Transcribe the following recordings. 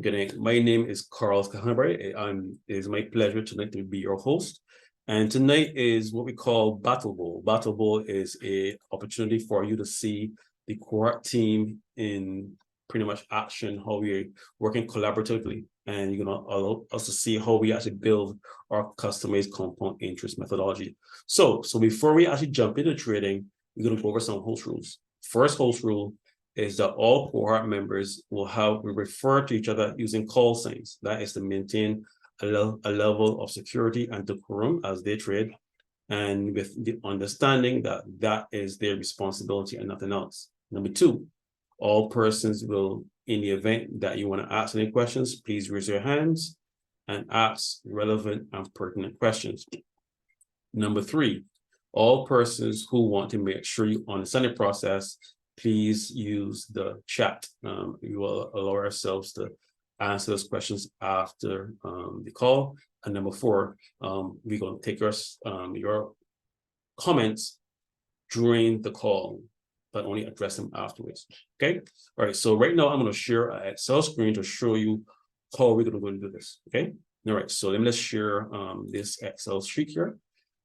Good day. My name is Carlos Cahambre. It is my pleasure tonight to be your host. And tonight is what we call Battle Bowl. Battle Bowl is an opportunity for you to see the Cohort team in pretty much action, how we're working collaboratively. And you're going to also see how we actually build our customized compound interest methodology. So before we actually jump into trading, we're going to go over some host rules. First host rule is that all cohort members will refer to each other using call signs. That is to maintain a level of security and decorum as they trade, and with the understanding that that is their responsibility and nothing else. Number two, all persons will, in the event that you want to ask any questions, please raise your hands and ask relevant and pertinent questions. Number three, all persons who want to make sure you understand the process, please use the chat. We will allow ourselves to answer those questions after the call. And number four, we're going to take your comments during the call, but only address them afterwards. Okay. All right. So right now I'm going to share an Excel screen to show you how we're going to do this. Okay. All right. So let's share this Excel sheet here.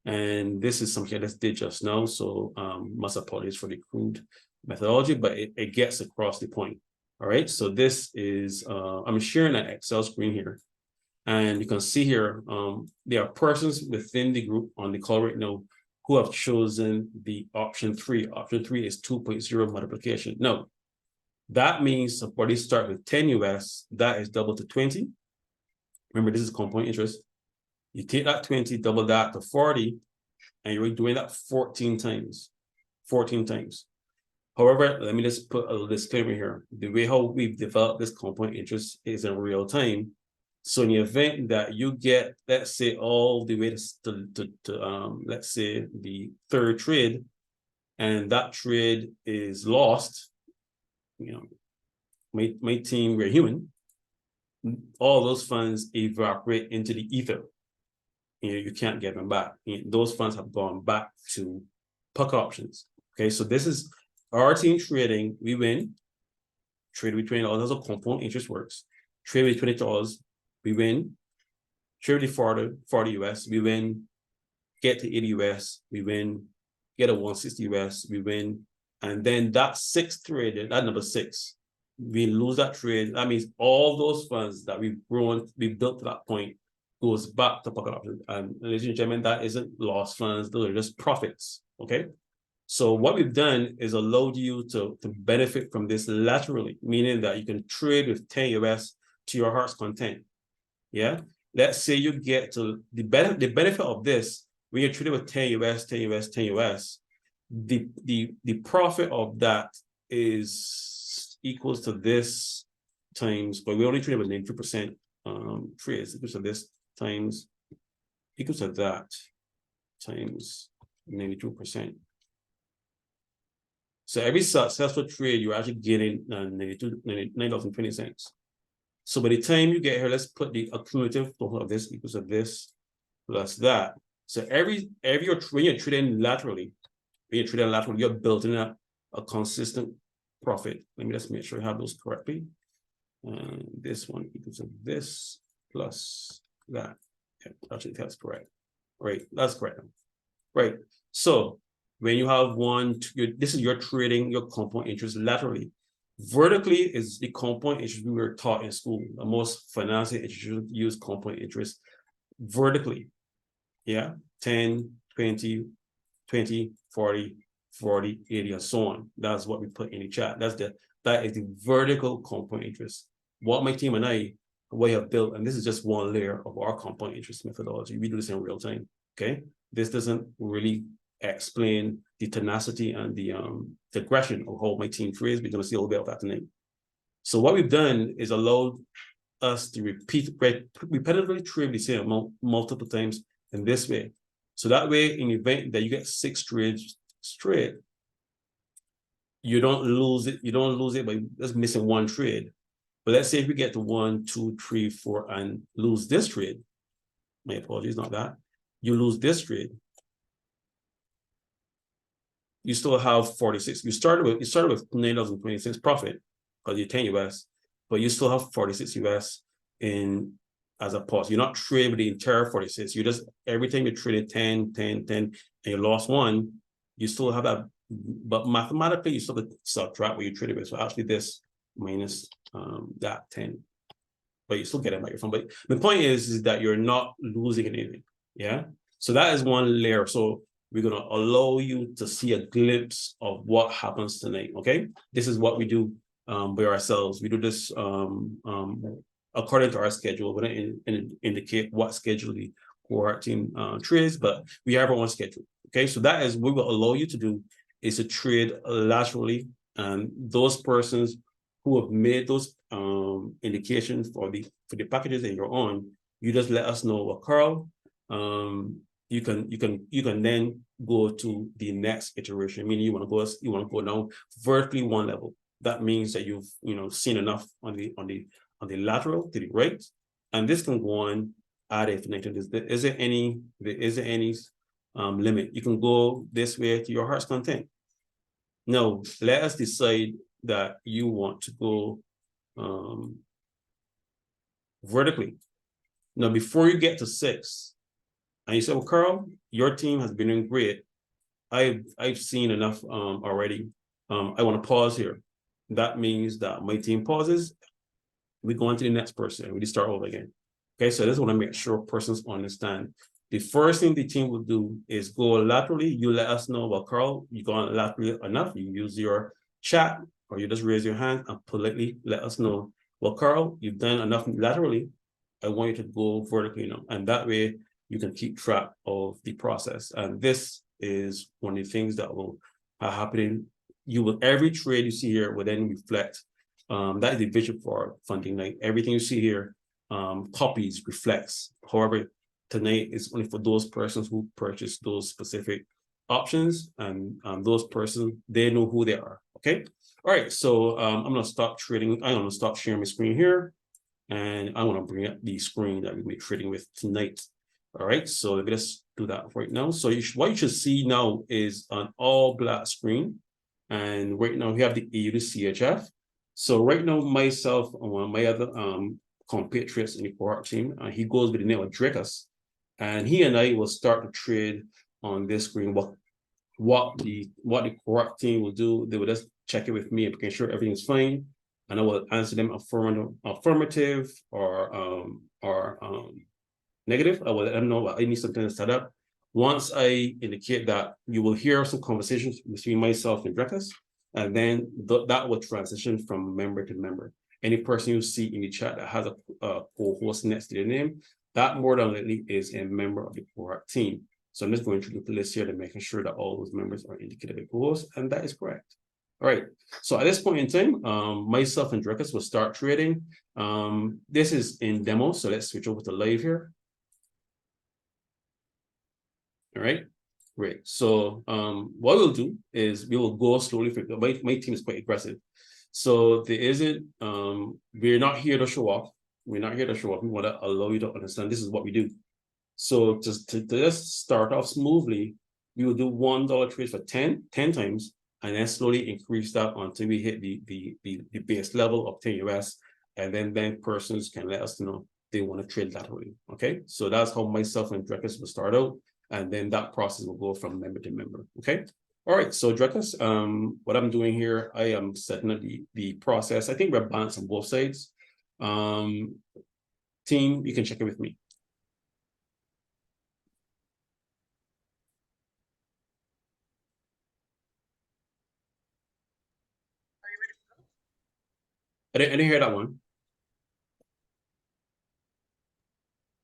And this is something I just did just now. So must apologize for the crude methodology, but it gets across the point. All right, so this is, I'm sharing an Excel screen here. And you can see here, there are persons within the group on the call right now who have chosen the option 3. Option 3 is 2.0 multiplication. Now, that means somebody start with 10 US, that is double to 20. Remember, this is compound interest. You take that 20, double that to 40, and you're doing that 14 times. 14 times. However, let me just put a little disclaimer here. The way how we've developed this compound interest is in real time. So in the event that you get, let's say, all the way to let's say the third trade, and that trade is lost, you know, my team, we're human, all those funds evaporate into the ether. You can't get them back. Those funds have gone back to puck options. Okay, so this is our team trading. We win. Trade with $20. That's how compound interest works. Trade with $20, we win. Trade with 40 US, we win. Get to 80 US, we win. Get a 160 US, we win. And then that sixth trade, that number 6, we lose that trade. That means all those funds that we built to that point goes back to pocket options. And ladies and gentlemen, that isn't lost funds, those are just profits. Okay. So what we've done is allowed you to benefit from this laterally, meaning that you can trade with 10 US to your heart's content. Yeah. Let's say you get to the benefit of this when you're trading with 10 US, 10 US, 10 US, the profit of that is equals to this times, but we only trade with 92% trades, equals to this times equals to that times 92%. So every successful trade, you're actually getting $9.20. So by the time you get here, let's put the accumulative total of this equals to this plus that. So when you're trading laterally, you're building up a consistent profit. Let me just make sure I have those correctly. This one equals to this plus that. Yeah, actually, that's correct. Right, that's correct. Right. So when you have this is your trading your compound interest laterally. Vertically is the compound interest we were taught in school. The most financial institutions use compound interest vertically. Yeah, 10, 20, 20, 40, 40, 80, and so on. That's what we put in the chat. That is the vertical compound interest. What my team and I have built, and this is just one layer of our compound interest methodology. We do this in real time. Okay, this doesn't really explain the tenacity and the aggression of how my team trades. We're going to see a little bit of that tonight. So what we've done is allowed us to repetitively trade the same amount multiple times in this way. So that way, in the event that you get 6 trades straight, you don't lose it. You don't lose it by just missing one trade. But let's say if we get to 1, 2, 3, 4, and lose this trade. My apologies, not that. You lose this trade. You still have 46. You started with $9.20 profit because you're 10 US. but you still have 46 US in as a pause. You're not trading with the entire 46. You just, every time you traded 10, 10, 10, and you lost one, you still have that, but mathematically you still have to subtract what you traded with. So actually this minus that 10, but you still get it by your phone. But the point is that you're not losing anything. Yeah. So that is one layer. So we're going to allow you to see a glimpse of what happens tonight. Okay. This is what we do by ourselves. We do this according to our schedule. We don't indicate what schedule the core team trades, but we have our own schedule. Okay. So that is what we will allow you to do, is to trade laterally. And those persons who have made those indications for the packages that you're on, you just let us know. Well, Carl, you can then go to the next iteration, meaning you want to go down vertically one level. That means that you've seen enough on the lateral to the right, and this can go on ad infinitum. Is there any limit? You can go this way to your heart's content. No, let us decide that you want to go vertically. Now, before you get to 6, and you say, well, Carl, your team has been doing great. I've seen enough already. I want to pause here. That means that my team pauses. We go on to the next person and we start over again. Okay, so this is what I make sure persons understand. The first thing the team will do is go laterally. You let us know, well, Carl, you gone laterally enough. You use your chat, or you just raise your hand and politely let us know, well, Carl, you've done enough laterally. I want you to go vertically now. And that way you can keep track of the process. And this is one of the things that will happen. Every trade you see here will then reflect. That is the vision for funding night. Everything you see here copies, reflects. However, tonight is only for those persons who purchase those specific options, and those persons, they know who they are. Okay. All right. So I'm going to stop trading. I'm going to stop sharing my screen here, and I want to bring up the screen that we'll be trading with tonight. All right. So let me just do that right now. So what you should see now is an all black screen. And right now we have the EU to CHF. So right now, myself and one of my other compatriots in the cohort team, he goes by the name of Drakus, and he and I will start to trade on this screen. What the cohort team will do, they will just check it with me and making sure everything's fine, and I will answer them affirmative or negative. I will let them know I need something to set up. Once I indicate that, you will hear some conversations between myself and Drakus, and then that will transition from member to member. Any person you see in the chat that has a co-host next to their name, that more than likely is a member of the cohort team. So I'm just going through the list here to making sure that all those members are indicated as co-hosts, and that is correct. All right. So at this point in time, myself and Drakus will start trading. This is in demo, so let's switch over to live here. All right. Great. So what we'll do is we will go slowly. My team is quite aggressive. So there isn't, we're not here to show off. We're not here to show off. We want to allow you to understand this is what we do. So to just start off smoothly, we will do $1 trades for 10 times, and then slowly increase that until we hit the base level of 10 US. And then persons can let us know they want to trade laterally. Okay. So that's how myself and Drakus will start out. And then that process will go from member to member. Okay. All right. So Drakus, what I'm doing here, I am setting up the process. I think we're balanced on both sides. Team, you can check it with me. Are you ready to go? I didn't hear that one.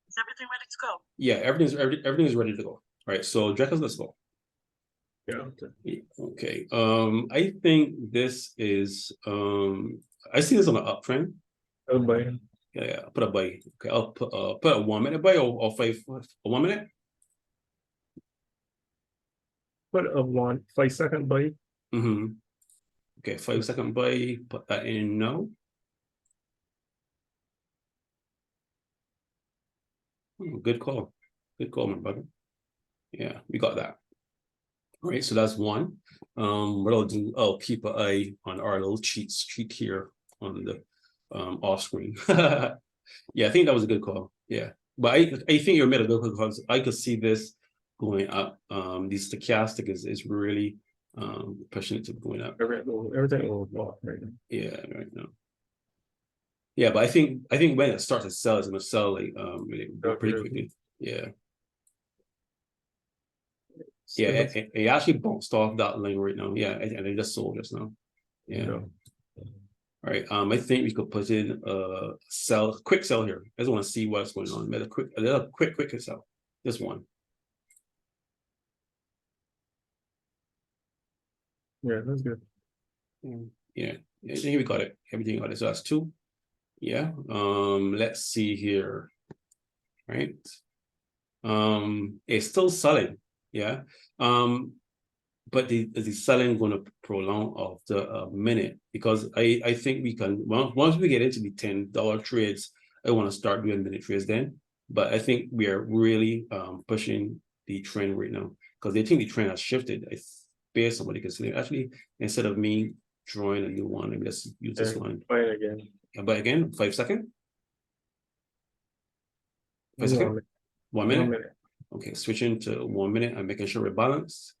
Is everything ready to go? Yeah, everything is ready to go. All right. So Drakus, let's go. Yeah. Okay. I think this is I see this on an uptrend. I'll buy. Yeah, put a buy. Okay, I'll put a 1 minute buy or 1 minute. Put a 5 second buy. Okay, 5 second buy. Put that in now. Good call. Good call, my brother. Yeah, we got that. All right, so that's one. What I'll do, I'll keep an eye on our little cheat here on off screen. Yeah, I think that was a good call. Yeah, but I think you made a good call because I could see this going up. The stochastic is really pushing it to going up. Everything will walk right now. Yeah, right now. Yeah, but I think when it starts to sell, it's gonna sell like really pretty quickly. Yeah. Yeah, it actually bounced off that line right now. Yeah, and it just sold just now. Yeah. Yeah. All right. I think we could put in a quick sell here. I just want to see what's going on. A little quick sell. This one. Yeah, that's good. Yeah. I think we got it. Everything got it. So that's 2. Yeah. Let's see here. Right. It's still selling. Yeah. But the selling going to prolong after a minute because I think we can once we get into the $10 trades, I want to start doing minute trades then. But I think we are really pushing the trend right now because they think the trend has shifted. Based on what you can see. Actually, instead of me drawing a new one, let me just use this one. Buy it again. But again, 5 seconds. 5 seconds. 1 minute. 1 minute. Okay, switching to 1 minute. I'm making sure we're balanced.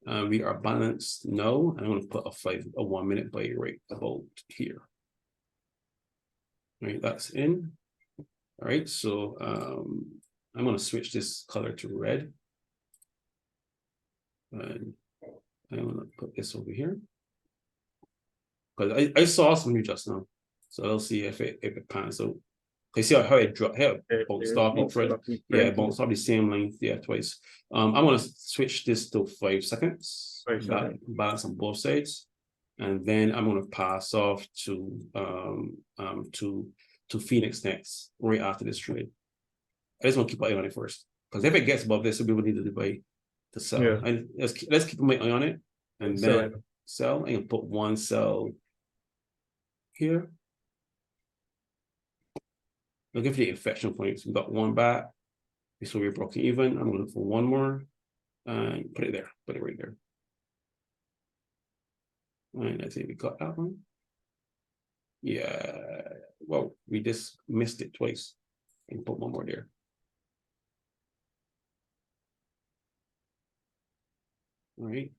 We are balanced. No, I'm going to put a 1 minute buy rate about here. All right, that's in. All right, so I'm going to switch this color to red. And I'm going to put this over here. Because I saw something just now. So I'll see if it pans out. You see how it dropped, how it bounced off the trend. Yeah, it bounced off the same length, yeah, twice. I'm gonna switch this to 5 seconds. 5 seconds. Balance on both sides. And then I'm gonna pass off to Phoenix next, right after this trade. I just want to keep an eye on it first. Because if it gets above this, we will need to buy to sell. Yeah. And let's keep my eye on it. And then sell. I can put one sell here. Looking for the inflection points. We got one back. So we're broken even. I'm gonna look for one more and put it there. Put it right there. And I think we got that one. Yeah. Well, we just missed it twice. And put one more there. All right.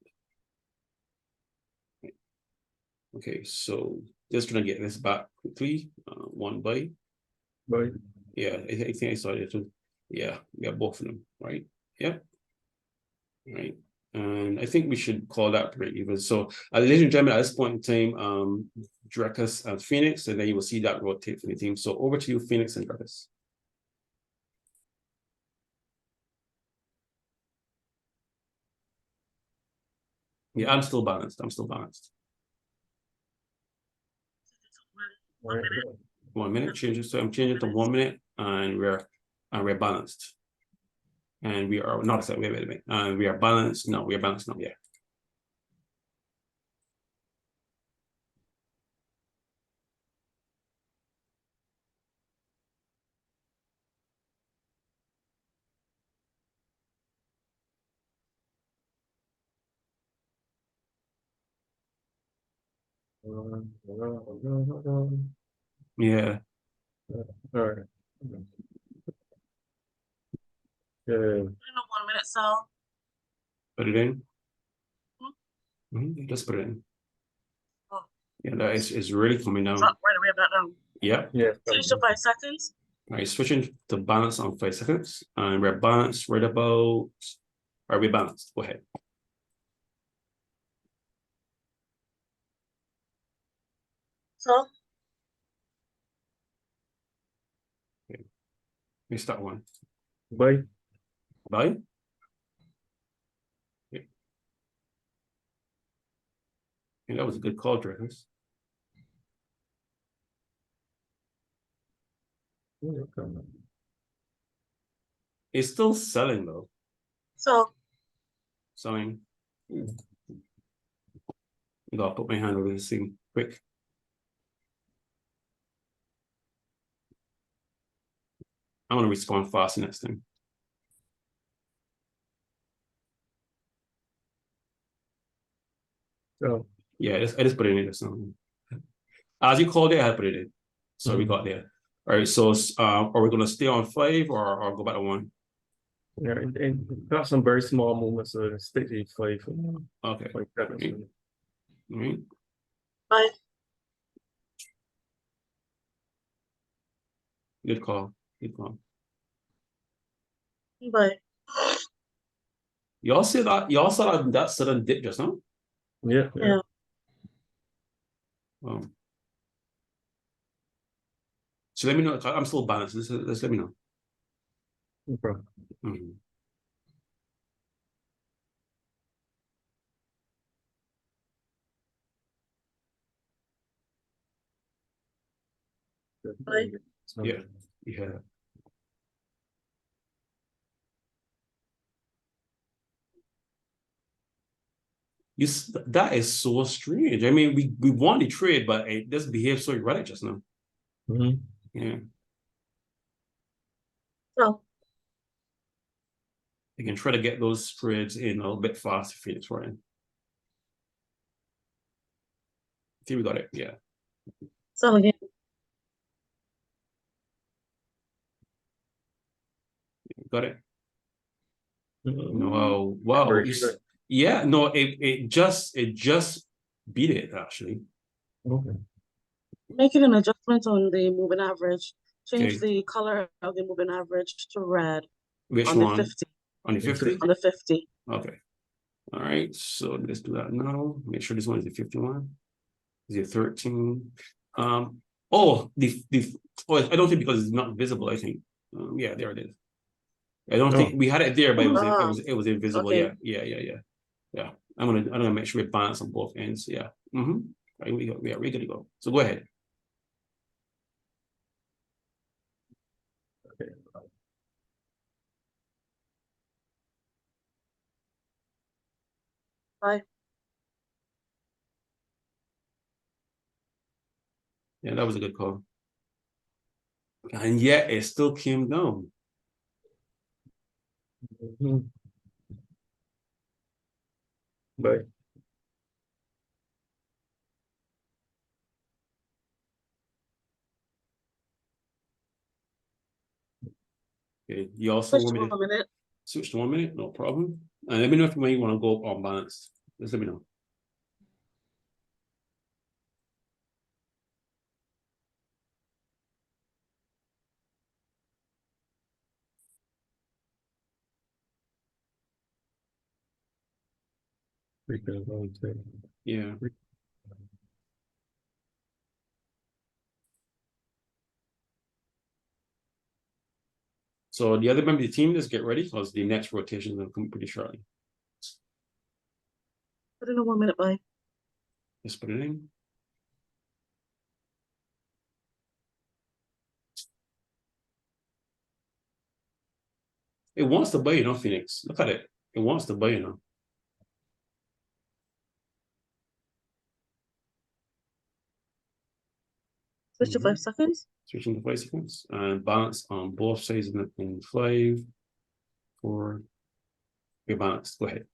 Okay, so just gonna get this back quickly. One buy. Buy. Yeah, I think I saw it too. Yeah, we got both of them, right? Yep. Right. And I think we should call that break even. So, ladies and gentlemen, at this point in time, Drakus and Phoenix, and then you will see that rotate for the team. So over to you, Phoenix and Drakus. Yeah, I'm still balanced. I'm still balanced. 1 minute. 1 minute changes. So I'm changing to 1 minute, and we're balanced. And we are not wait a minute. We are balanced. No, we are balanced now. Yeah. Yeah. All right. Yeah. 1 minute sell. Put it in. Just put it in. Oh. Yeah, that is really coming down. Drop right away that down. Yeah. Yeah. Switch to 5 seconds. All right, switching to balance on 5 seconds. And we're balanced right about. Are we balanced? Go ahead. So Missed that one. Buy. Buy. Yeah. And that was a good call, Drakus. It's still selling though. so Selling. I gotta put my hand over this thing quick. I want to respond fast next time. So Yeah, I just put it in just now. As you called it, I put it in. So we got there. All right, so are we gonna stay on 5 or go back to 1? Yeah, and got some very small movements, so stick to 5 for now. Okay. 5 seconds. Okay. All right. 5, Good call. Good call. bye. Y'all see that? Y'all saw that sudden dip just now? Yeah, yeah. Yeah. Um, so let me know. I'm still balanced. Let's let me know. No problem. Mhm. Bye. Yeah. Yeah. That is so strange. I mean, we won the trade, but it just behaved so erratic just now. Mhm. Yeah. So, You can try to get those trades in a little bit faster, Phoenix, right? I think we got it. Yeah. sell again. Got it. Mhm. No, wow. Very good. Yeah, no, it just beat it actually. Okay. Making an adjustment on the moving average. Change Okay. the color of the moving average to red Which on the one? 50. On the 50? On the 50. Okay. All right. So let's do that now. Make sure this one is the 51. Is it 13? Oh, oh, I don't think because it's not visible, I think. Yeah, there it is. I don't think we had it there, but it was invisible. Okay. Yeah. I'm gonna make sure we balance on both ends. Yeah. Right, we're good to go. So go ahead. Okay. Bye. Yeah, that was a good call. And yet it still came down. Mhm. Bye. Okay. You also Switch want to me to 1 minute. switch to 1 minute? No problem. And let me know if you might want to go on balance. Just let me know. Yeah. So the other member of the team, just get ready because the next rotation will come pretty shortly. Put in a 1 minute. Bye. Just put it in. It wants to buy, Phoenix. Look at it. It wants to buy, Switch to 5 seconds. Switching to 5 seconds and balance on both sides in 5, 4. Okay, balance. Go ahead.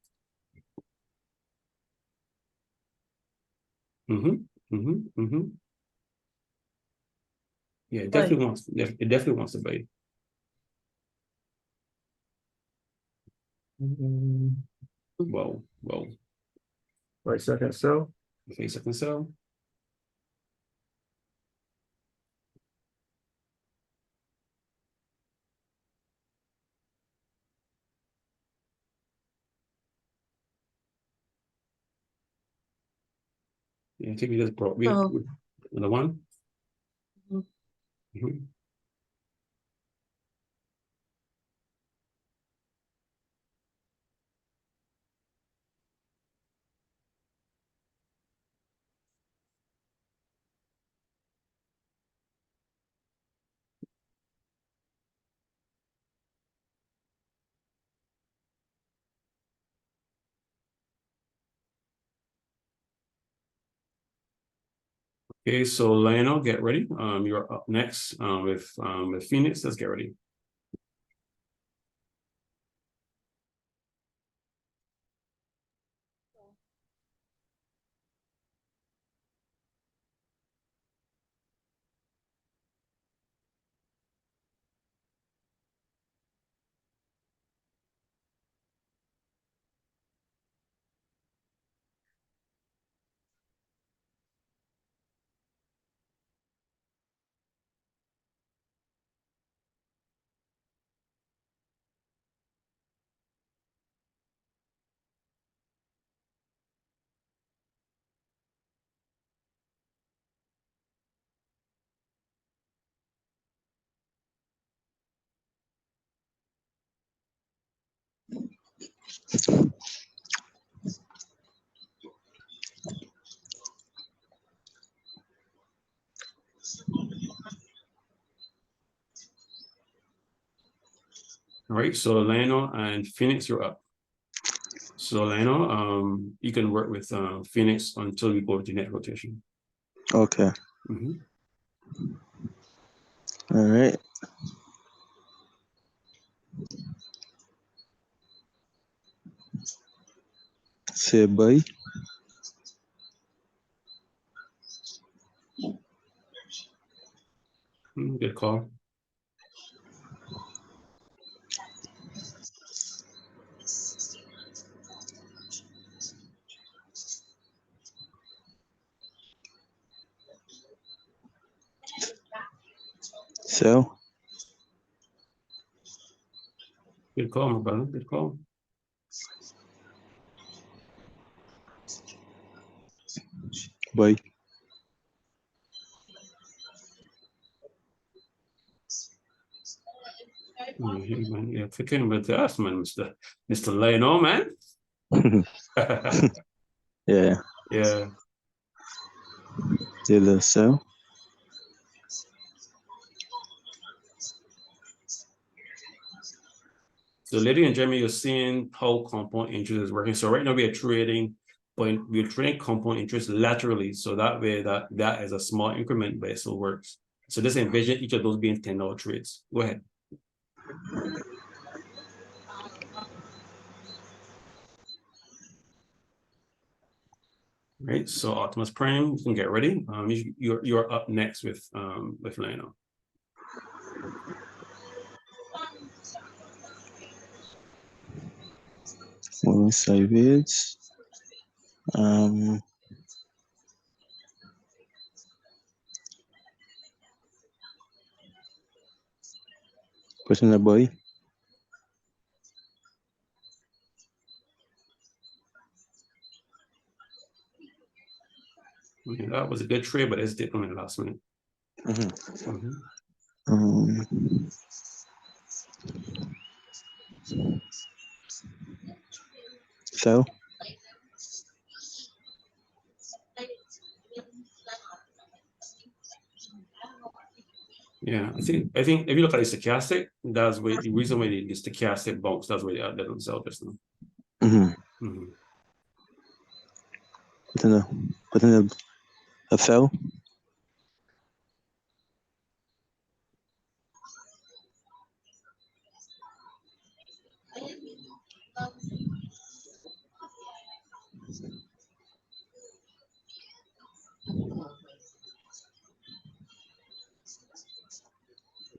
Yeah, it Bye. definitely wants to buy. Well, 5 seconds. So 5 seconds sell. Yeah, I think we just brought So, another one. Mhm. Mhm. Okay, so Lionel, get ready. You're up next with Phoenix. Let's get ready. All right, so Lionel and Phoenix, you're up. So Lionel, you can work with Phoenix until we go to net rotation. Okay. Mhm. All right. Say bye. Good call. Sell. Good call, my brother. Good call. Bye. Man, you're cooking with us, man, Mr. Lionel, man. Yeah. Yeah. Dealer sell. So, ladies and gentlemen, you're seeing how compound interest is working. So right now we are trading, but we're trading compound interest laterally. So that way that is a small increment, but it still works. So just envision each of those being $10 trades. Go ahead. Right. So Optimus Prime, you can get ready. You're up next with Lionel. Moving sideways. Putting a buy. Okay, that was a good trade, but it's dipped on the last minute. Sell. Yeah, I think if you look at the stochastic, that's where the reason why the stochastic bounce, that's why they don't sell just now. Putting a sell.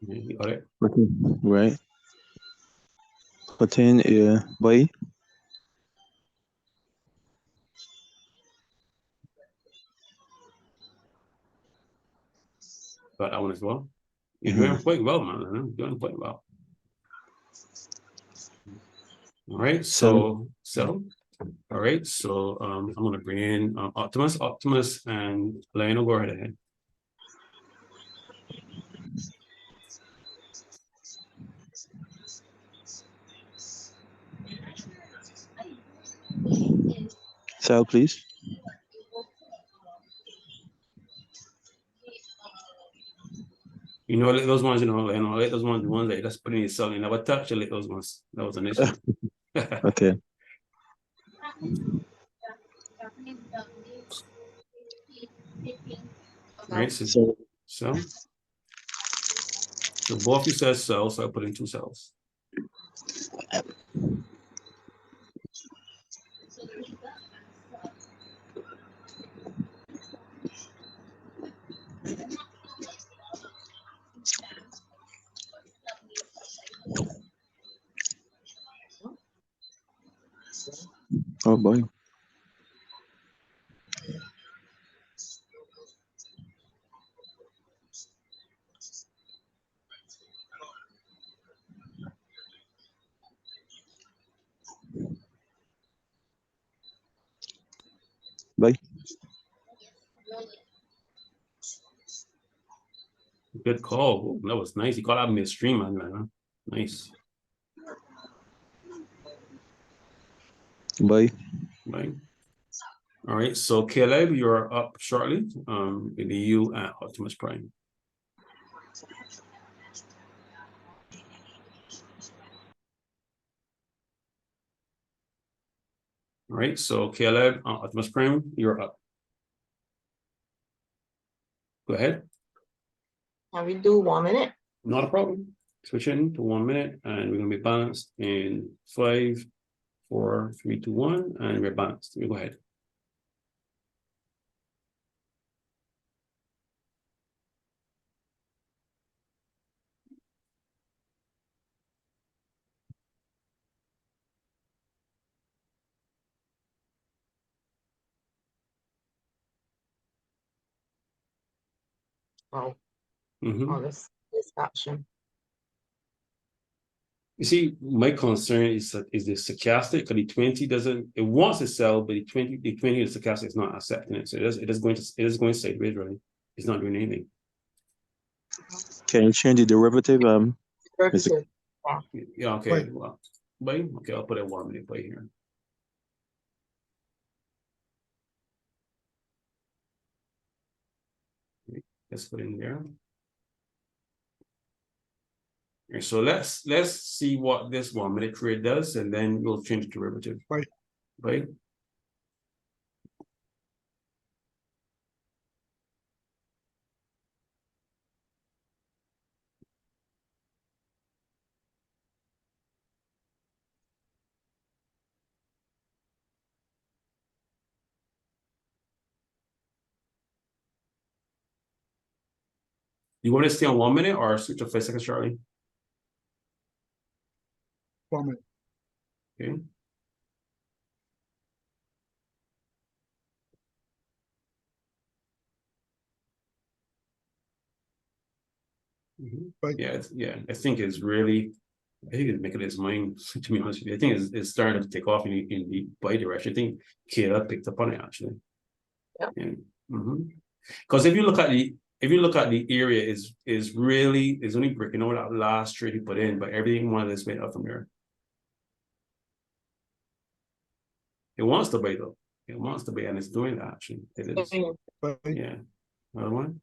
You got it. Right. Putting a buy. Got that one as well. You're doing quite well, man. You're doing quite well. All right, so settle. All right, so I'm gonna bring in Optimus and Lionel, go right ahead. Sell, please. You know, like those ones, Lionel, like those ones, the ones that you just put in your cell, you never touch, you like those ones. That was an issue. Okay. Right, so both you said sell, so I put in 2 cells. Oh boy. Bye. Good call. That was nice. You caught out midstream on that, huh? Nice. Bye. Right. All right, so Caleb, you're up shortly. It'll be you at Optimus Prime. All right, so Caleb, Optimus Prime, you're up. Go ahead. Can we do 1 minute? Not a problem. Switch in to 1 minute, and we're gonna be balanced in 5, 4, 3, 2, 1, and we're balanced. You go ahead. Oh, Mhm. oh, this action. You see, my concern is the stochastic, because the 20 doesn't, it wants to sell, but the 20 the stochastic is not accepting it. So it is going sideways, right? It's not doing anything. Can you change the derivative? Derivative. Yeah, okay. Right. Well, wait, okay, I'll put a 1 minute play here. Let's put in there. Okay, so let's see what this 1 minute trade does, and then we'll change the derivative. Right. Right. You want to stay on 1 minute or switch to 5 seconds, Charlie? 1 minute. Okay. Right. Yeah, I think it's really, I think it's making its mind, to be honest with you. I think it's starting to take off in the buy direction. I think Kayla picked up on it actually. Yeah. Because if you look at the area is really is only breaking over that last trade he put in, but everything more or less went up from there. It wants to buy though. It wants to buy, and it's doing that actually. It is. Right. Yeah. Another one.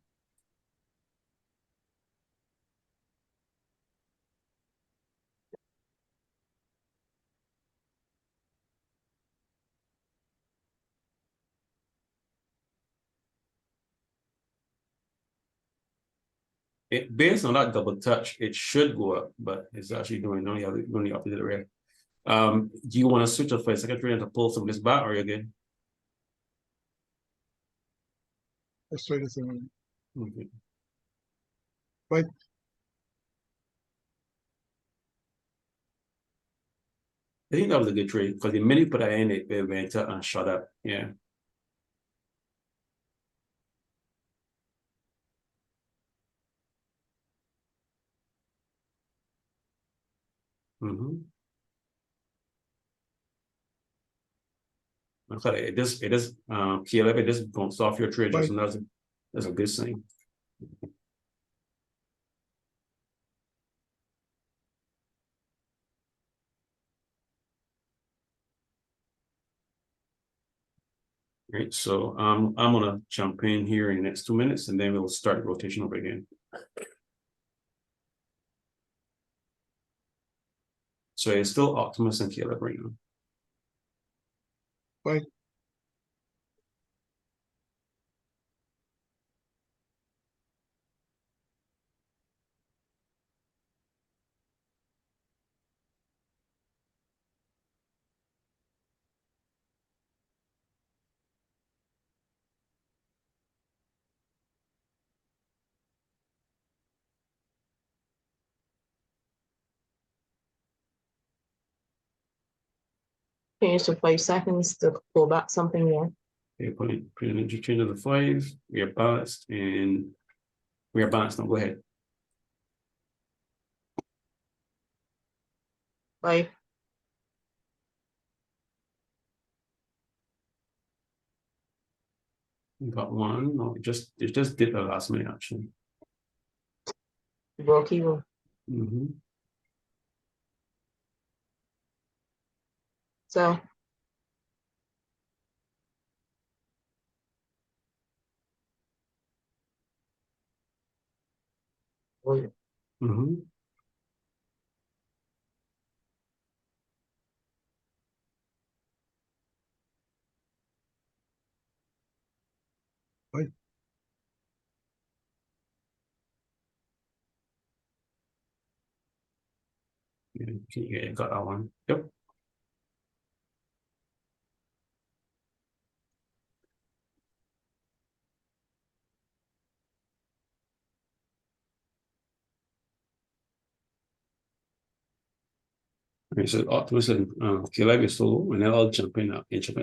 Based on that double touch, it should go up, but it's actually doing only the opposite way. Do you want to switch up for a second trade to pull some of this back, or you again? Let's try this one. Okay. Right. I think that was a good trade because the minute you put that in, it went up and shot up. Yeah. Okay, it just PLF, it just bumps off your trade, Right. and that's a good thing. Right, so I'm gonna jump in here in the next 2 minutes, and then we'll start the rotation over again. So it's still Optimus and Caleb right now. Right. Change to 5 seconds to pull back something more. Okay, put an energy change to the 5. We are balanced, and we are balanced now. Go ahead. 5. We got 1. No, it just did the last minute action. Broke even. Mm-hmm. So for you. Mhm. Right. Yeah, got that one. Yep. Okay, so Optimus and Caleb is solo, and then I'll jump in.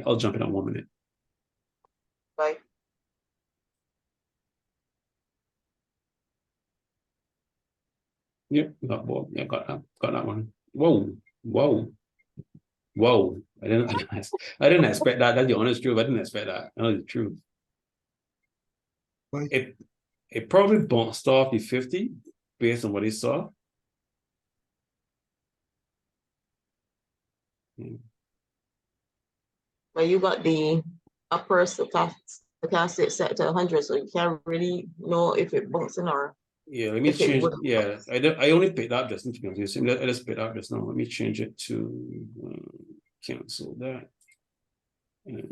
I'll jump in at 1 minute. Bye. Yep, got ball. Yeah, got that one. Whoa, whoa, whoa! I didn't expect that. That's the honest truth. I didn't expect that. That's the truth. Right. It probably bounced off the 50 based on what he saw. But you got the upper stochastic set to 100, so you can't really know if it bouncing or Yeah, let me if it change. would. Yeah, I only picked that just to be honest. I just picked that just now. Let me change it to cancel that. And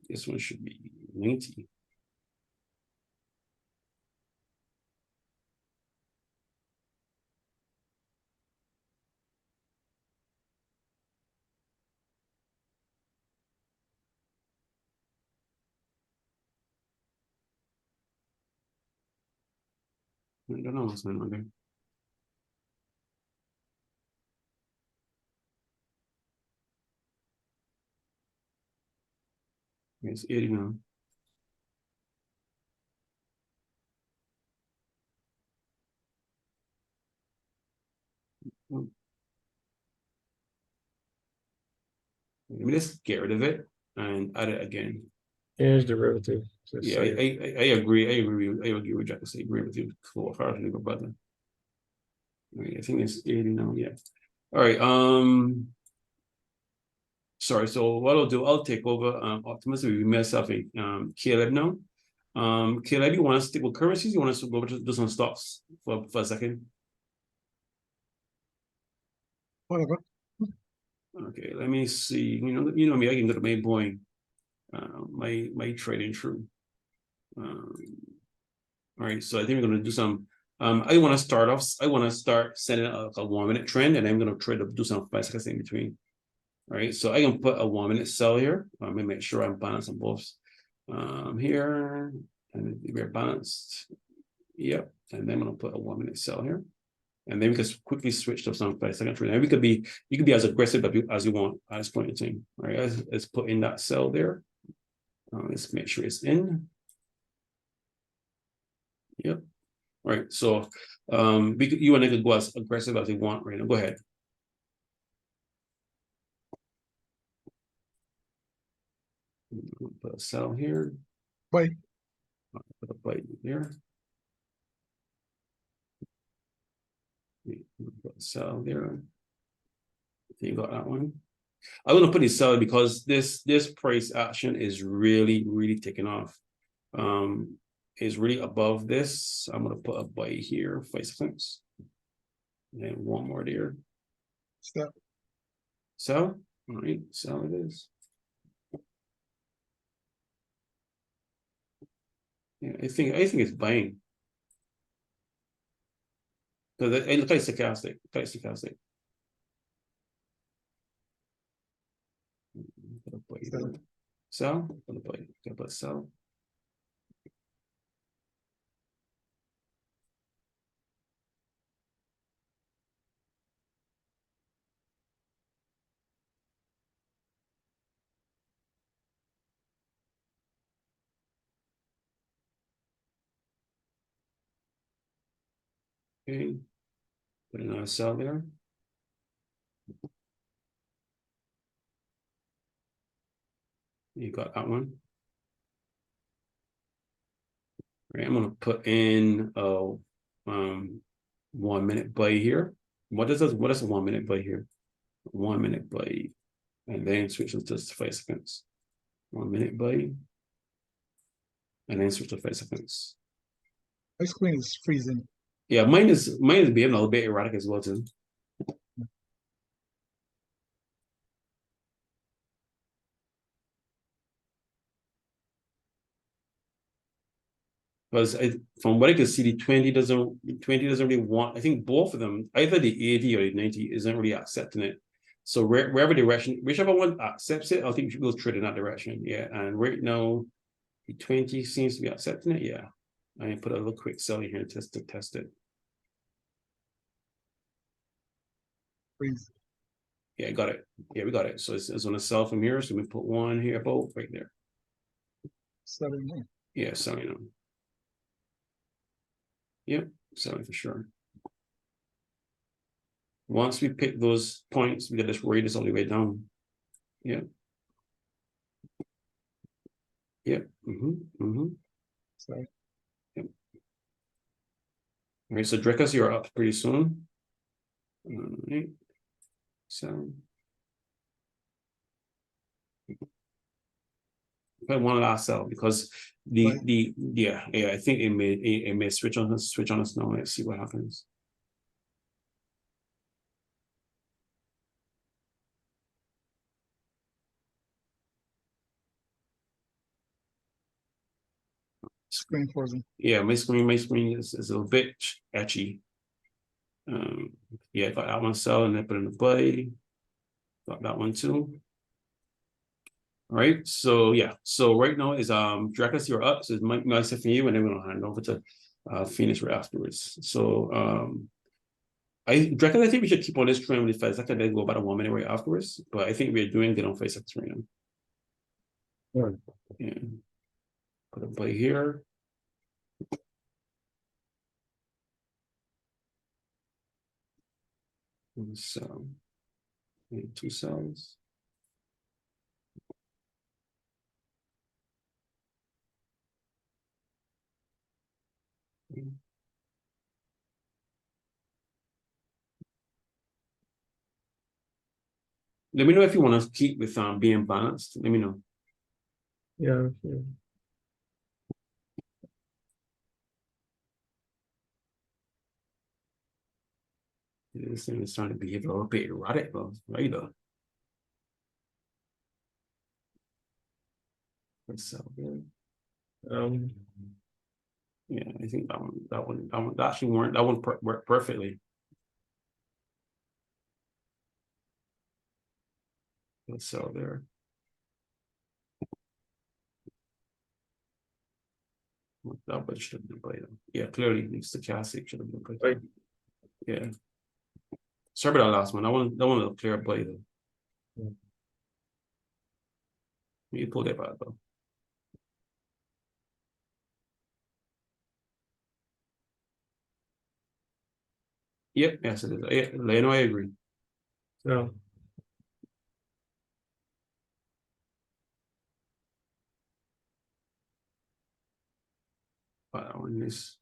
this one should be 90. I don't know what's going on there. It's 80 now. Let me just get rid of it and add it again. Change derivative. to Yeah, save. I agree. I agree with Jack. I agree with you. Wholeheartedly, my brother. I think it's 80 now. Yeah. All right. Sorry. So what I'll do, I'll take over Optimus. We myself and Caleb now. Caleb, you want to stick with currencies? You want us to go over to do some stocks for a second? Whatever. Okay, let me see. You know me, I can go to my Boeing, my trading true. All right, so I think we're gonna do some. I want to start off. I want to start setting a 1 minute trend, and I'm gonna try to do some 5 seconds in between. All right, so I can put a 1 minute sell here. Let me make sure I'm balanced on both. Here, and we're balanced. Yep, and then I'm gonna put a 1 minute sell here. And then we can quickly switch to some 5 second trade. And you could be as aggressive as you want at this point in time. All right, let's put in that cell there. Let's make sure it's in. Yep. All right. So you and I could go as aggressive as you want right now. Go ahead. Put a cell here. Bye. Put a bite there. Put a cell there. You got that one. I'm gonna put this cell because this price action is really taking off. Is really above this. I'm gonna put a buy here, 5 seconds. And one more there. Step. Sell. All right, sell it is. Yeah, I think it's buying. Because it looks like stochastic. Quite stochastic. Sell. Gonna put sell. Okay. Put another sell there. You got that one. All right, I'm gonna put in a 1 minute buy here. What is a 1 minute buy here? 1 minute buy, and then switch to just 5 seconds. 1 minute buy, and then switch to 5 seconds. My screen is freezing. Yeah, mine is being a little bit erratic as well too. Because from what I can see, the 20 doesn't really want. I think both of them, either the 80 or the 90, isn't really accepting it. So wherever direction, whichever one accepts it, I think we should go straight in that direction. Yeah, and right now, the 20 seems to be accepting it. Yeah, I put a little quick sell in here to test it. Freeze. Yeah, got it. Yeah, we got it. So it's on a sell from here. So we put one here, both right there. 7. Yeah, selling them. Yep, selling for sure. Once we pick those points, we got this radius all the way down. Yeah. Yep. Sorry. All right, so Drekas, you're up pretty soon. All right. So but one last sell because Right. yeah, I think it may switch on us now. Let's see what happens. Screen frozen. Yeah, my screen is a little bit etchy. Yeah, I got that one sell and then put in the play. Got that one too. All right, so yeah, so right now is Drekas, you're up. So it's myself and you, and then we're gonna hand over to Phoenix right afterwards. So Drekas, I think we should keep on this trend with 5 seconds and then go about a 1 minute right afterwards. But I think we're doing good on 5 seconds right now. Right. Yeah. Put a play here. So 2 cells. Let me know if you want to keep with being balanced. Let me know. Yeah. This thing is starting to behave a little bit erratic, though. Right though. So yeah, I think that actually worked perfectly. Let's sell there. That but should have been played. Yeah, clearly the stochastic should have been played. Right. Yeah. Sorry about that last one. That one was a clear play though. Yeah. You pulled it back though. Yep, yes it is. Yeah, Leno, I agree. So But that one is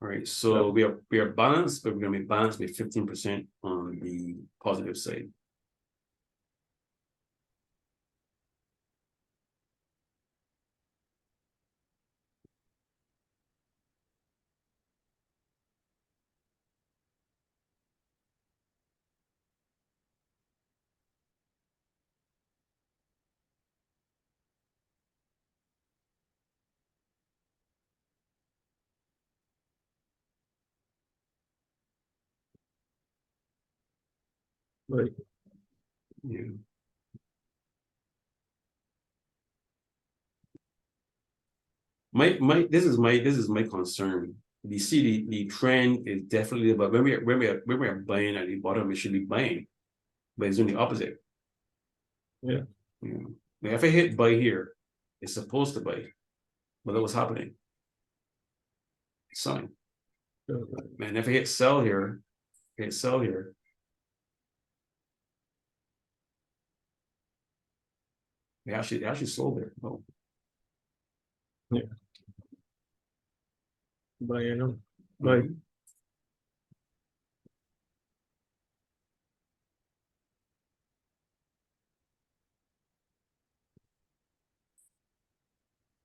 all right. So we are balanced, but we're gonna be balanced with 15% on the positive side. right. Yeah. This is my concern. You see the trend is definitely, but when we're buying at the bottom, it should be buying, but it's doing the opposite. Yeah. Yeah. Like if I hit buy here, it's supposed to buy, but that was happening. Selling. Man, if I hit sell here, hit sell here. They actually sold there. Oh. Yeah. Buy, you know. Buy.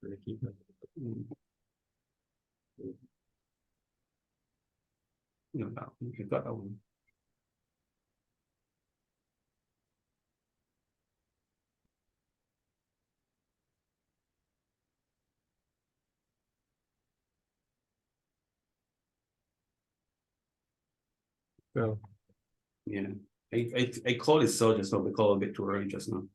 Mhm. Mm. No, no, you got that one. So, Yeah. I called it so just now, we called it a bit too early just now.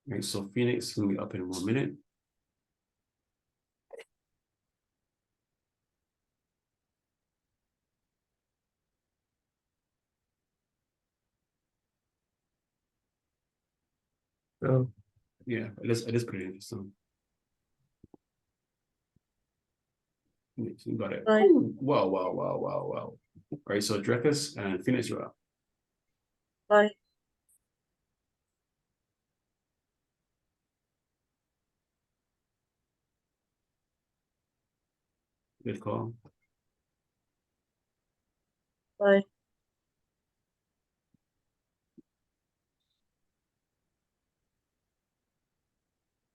Right, so Phoenix is gonna be up in 1 minute. so, Yeah, it is pretty interesting. Yes, you got it. Bye. Wow, wow, wow, wow, wow. All right, so Drekus and Phoenix, you're up. Bye. Good call. Bye.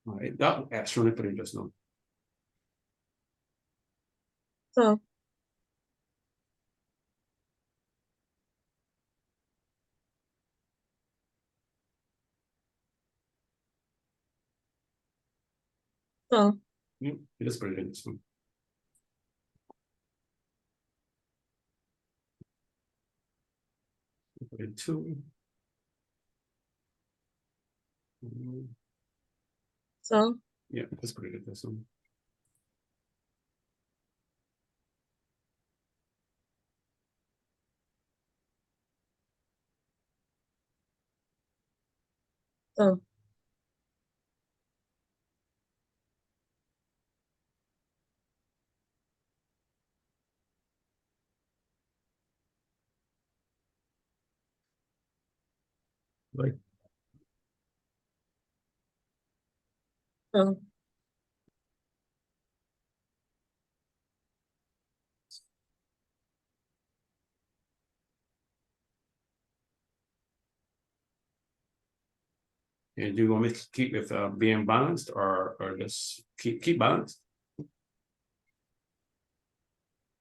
All right, that extremely pretty just now. So, so, Yeah, it is pretty interesting. Put in 2. so, Yeah, that's pretty good. This one. so, like, so, And do you want me to keep with being balanced or just keep balanced?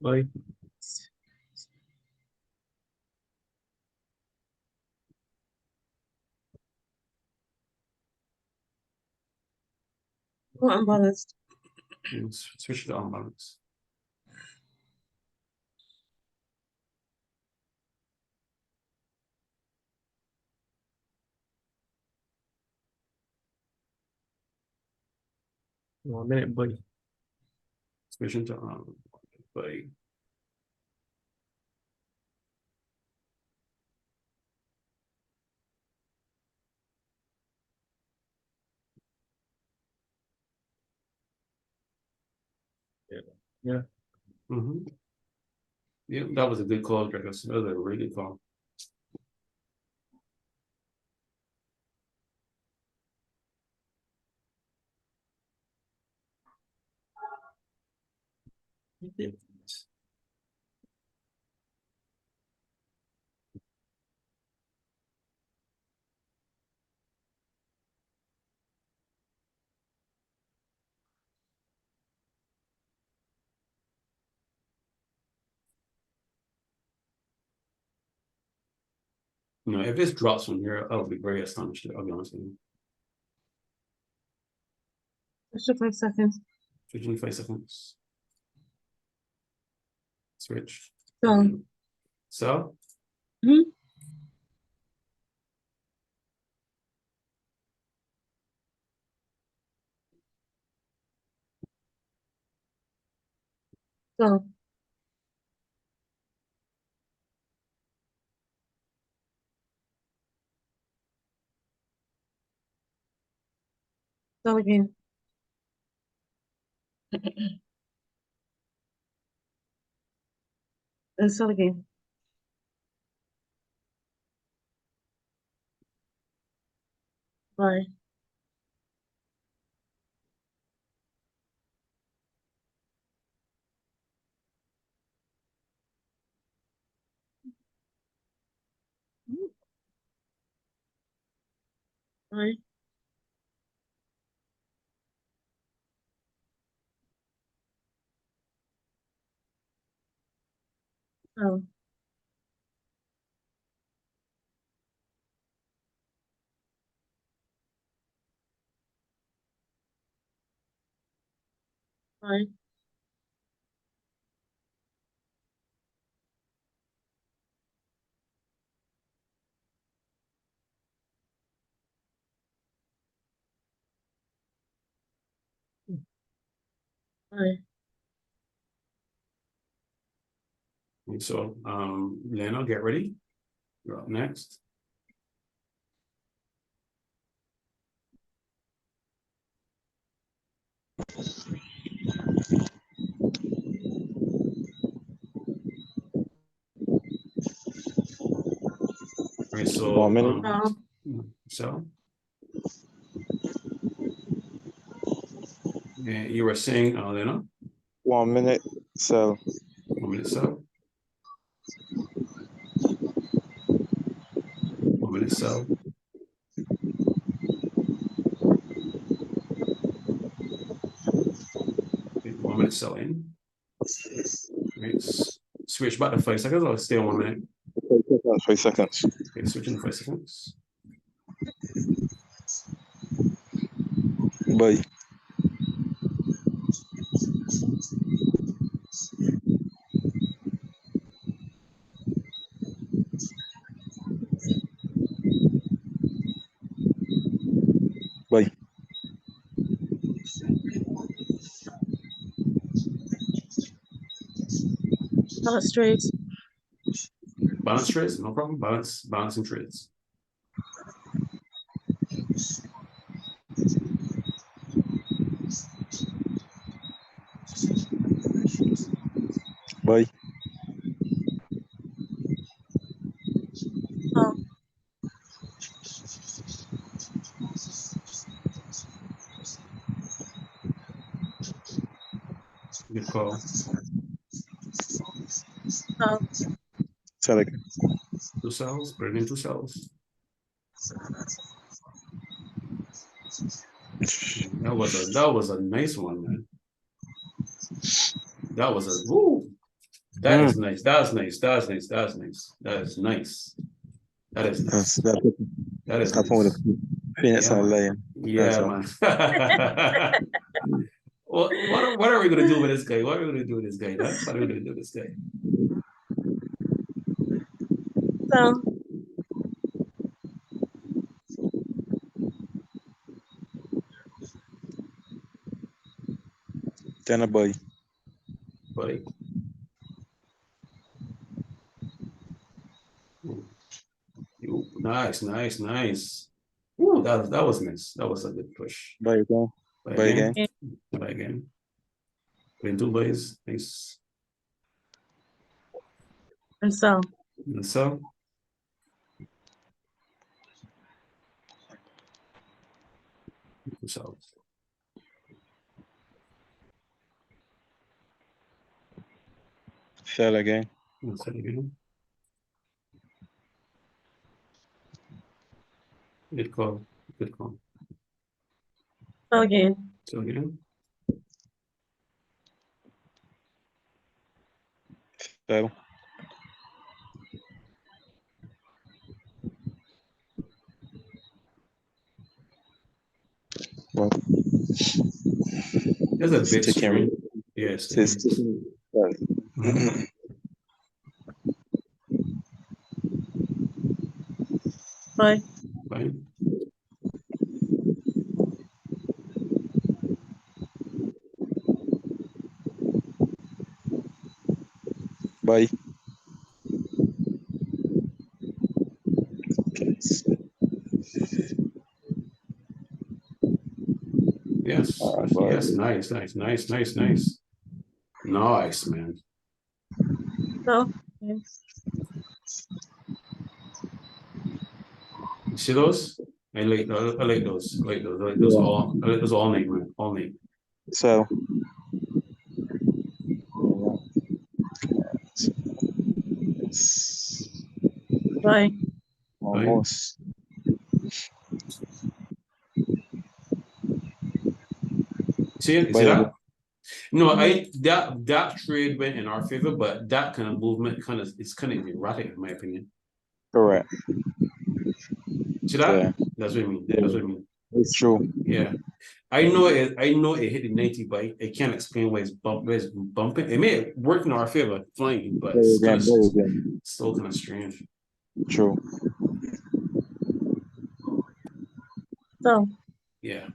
like, more unbalanced. And switch to unbalanced. one minute, buy. Switch into but Yeah. Yeah, that was a good call, Drekus. That was a really good call. You know, if this drops from here, I would be very astonished. I'll be honest with you. Extra 5 seconds. Switching 5 seconds. Switch. So, So mhm, so, so again. And so again. Buy. Buy. Sell. Buy. Buy. And so, Lena, get ready. You're up next. Right, so, 1 minute. So. Yeah, you were saying, Lena, 1 minute. Sell. 1 minute sell. 1 minute sell. Okay, 1 minute sell in. Right, switch back to 5 seconds or stay on 1 minute. 5 seconds. Okay, switching to 5 seconds. Buy. Buy. Balance trades. Balance trades, no problem. Balancing trades. Buy. Sell. Good call. Sell. Sell again. 2 cells, put it in 2 cells. That was a nice one, man. That was a woo. That is nice. That's nice. That's nice. That's nice. That is nice. That is nice. That is Happened with nice. the Phoenix and Lion. Yeah, man. What are we gonna do with this guy? What are we gonna do with this guy? Huh? What are we gonna do with this guy? Sell. Then a buy. Buddy. Nice, nice, nice. Ooh, that was nice. That was a good push. Buy again. Buy Buy again. again. Buy again. Put in 2 buys. Nice. And sell. And so. So. Sell again. Let's say it again. Good call. Good call. Sell again. So again. Sell. Well, There's a bit taking strange. Yes. Buy. Fine. Buy. Yes. Buy. Yes. Nice. Nice. Nice. Nice. Nice. Nice, man. Sell. Okay. You see those? I like those. I like those. I like those Yeah. all. I like those all night, man. All night. Sell. Buy. Almost. See Buy that? No, Mhm. that trade went in our favor, but that kind of movement it's kind of erratic in my opinion. Correct. See that? Yeah. That's what I mean. Yeah. That's what I mean. It's true. Yeah. I know it hit the 90, but I can't explain why it's bumping. It may work in our favor, flying, but Buy it's again. Buy again. still kind of strange. True. So, Yeah.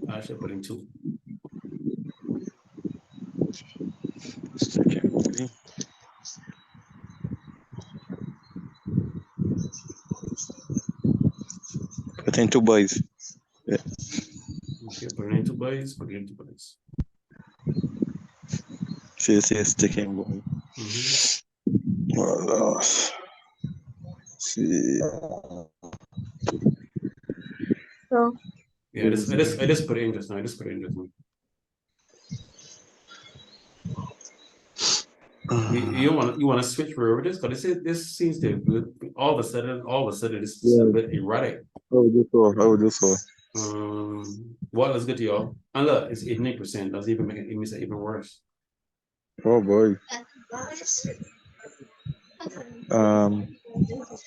I should put in two. Second. Put in 2 buys. Okay, put in two buys, put in two buys. See, sticking boy. What else? See. so, Yeah, I just put it in just now. I just put it in just now. You want to switch for this? Because this seems to all of a sudden this is a bit erratic. I would do so. Well, let's get to y'all. And look, it's 89%. That's even making it makes it even worse. Oh boy.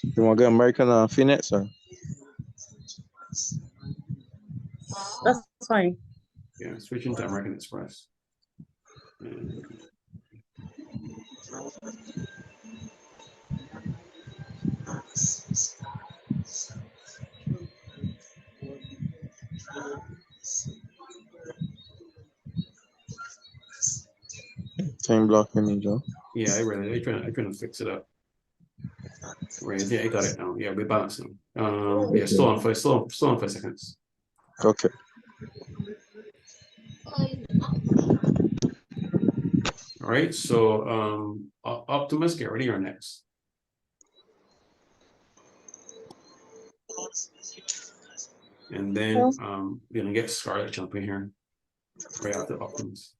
You want to get American Phoenix or? that's fine. Yeah, switching to American Express. And Time blocking me, Joe. yeah, I trying to fix it up. Right, yeah, I got it now. Yeah, we're balancing. Yeah, still on 5 seconds. Okay. All right, so Optimus, get ready. You're next. And then we're gonna get Scarlet jump in here right after Optimus.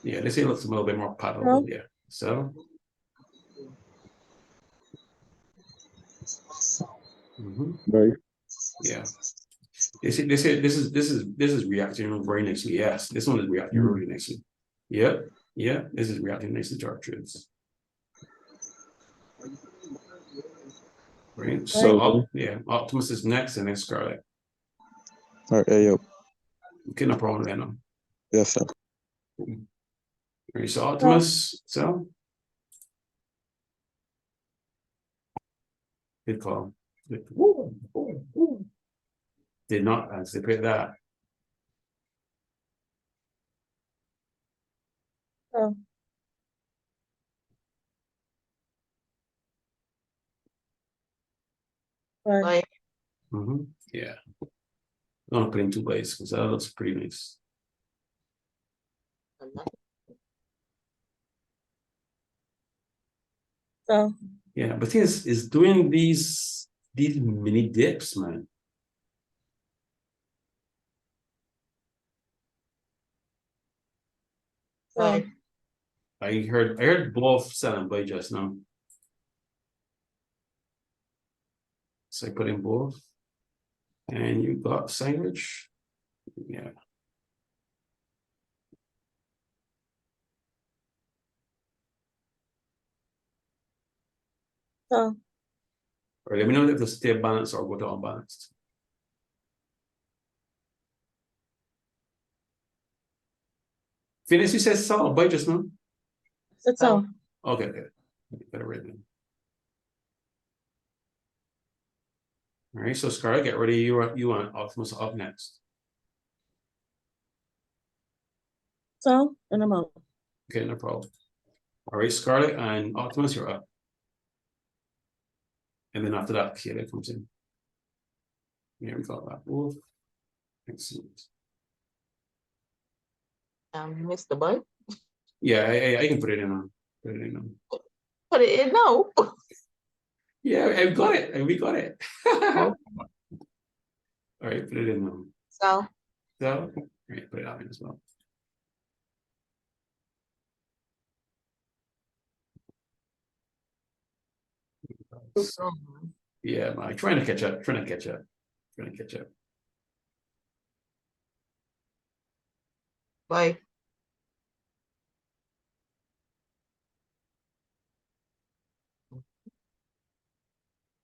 Yeah, this here looks a little bit more palatable. Yeah, so. Right. Yeah. This is reacting very nicely. Yes, this one is reacting really nicely. Yep. Yeah, this is reacting nicely to our trades. Right. So yeah, Optimus is next and then Scarlet. All right, hey, yo. Okay, no problem there now. Yes, sir. Right, so Optimus, so good call. Good. Did not anticipate that. So, right. Like, Yeah. I'm gonna put in 2 buys because that looks pretty nice. So, Yeah, but is doing these mini dips, man. like, I heard both selling buy just now. So I put in both. And you got sandwich. Yeah. so, All right, let me know if the stay balanced or go to unbalanced. Phoenix, you said sell buy just now. it's all. Okay, good. Better written. All right, so Scarlet, get ready. You want Optimus up next. So, and I'm out. Okay, no problem. All right, Scarlet and Optimus, you're up. And then after that, Kayla comes in. Here we got that. Wolf. Excellent. Mr. Boy. Yeah, I can put it in on. Put it in on. Put it in now. Yeah, I got it. We got it. All right, put it in now. So, So, all right, put it out in as well. Yeah, man, trying to catch up. bye.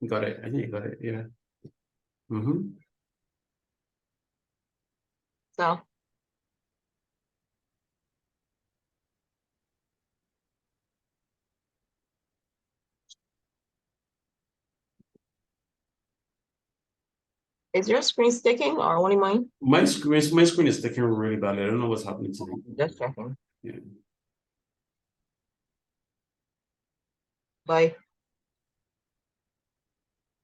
Got it. I think you got it. Yeah. Mm-hmm. So, is your screen sticking or only mine? My screen is sticking really badly. I don't know what's happening to me. Just checking. Yeah. Bye.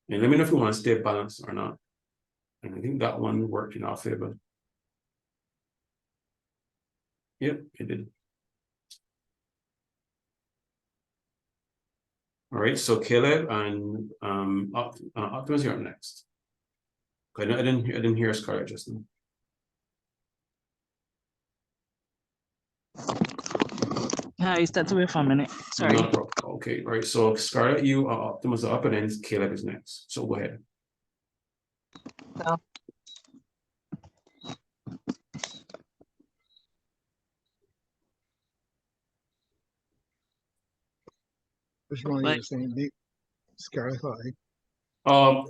And let me know if you want to stay balanced or not. And I think that one worked in our favor. Yep, it did. All right, so Caleb and Optimus, you're up next. Okay, no, I didn't hear Scarlett just now. Hi, you stepped away for a minute. Sorry. No problem. Okay, right. So Scarlett, you are Optimus up, and then Caleb is next. So go ahead. So, Which one Bye. you're saying? Big Scarlet High.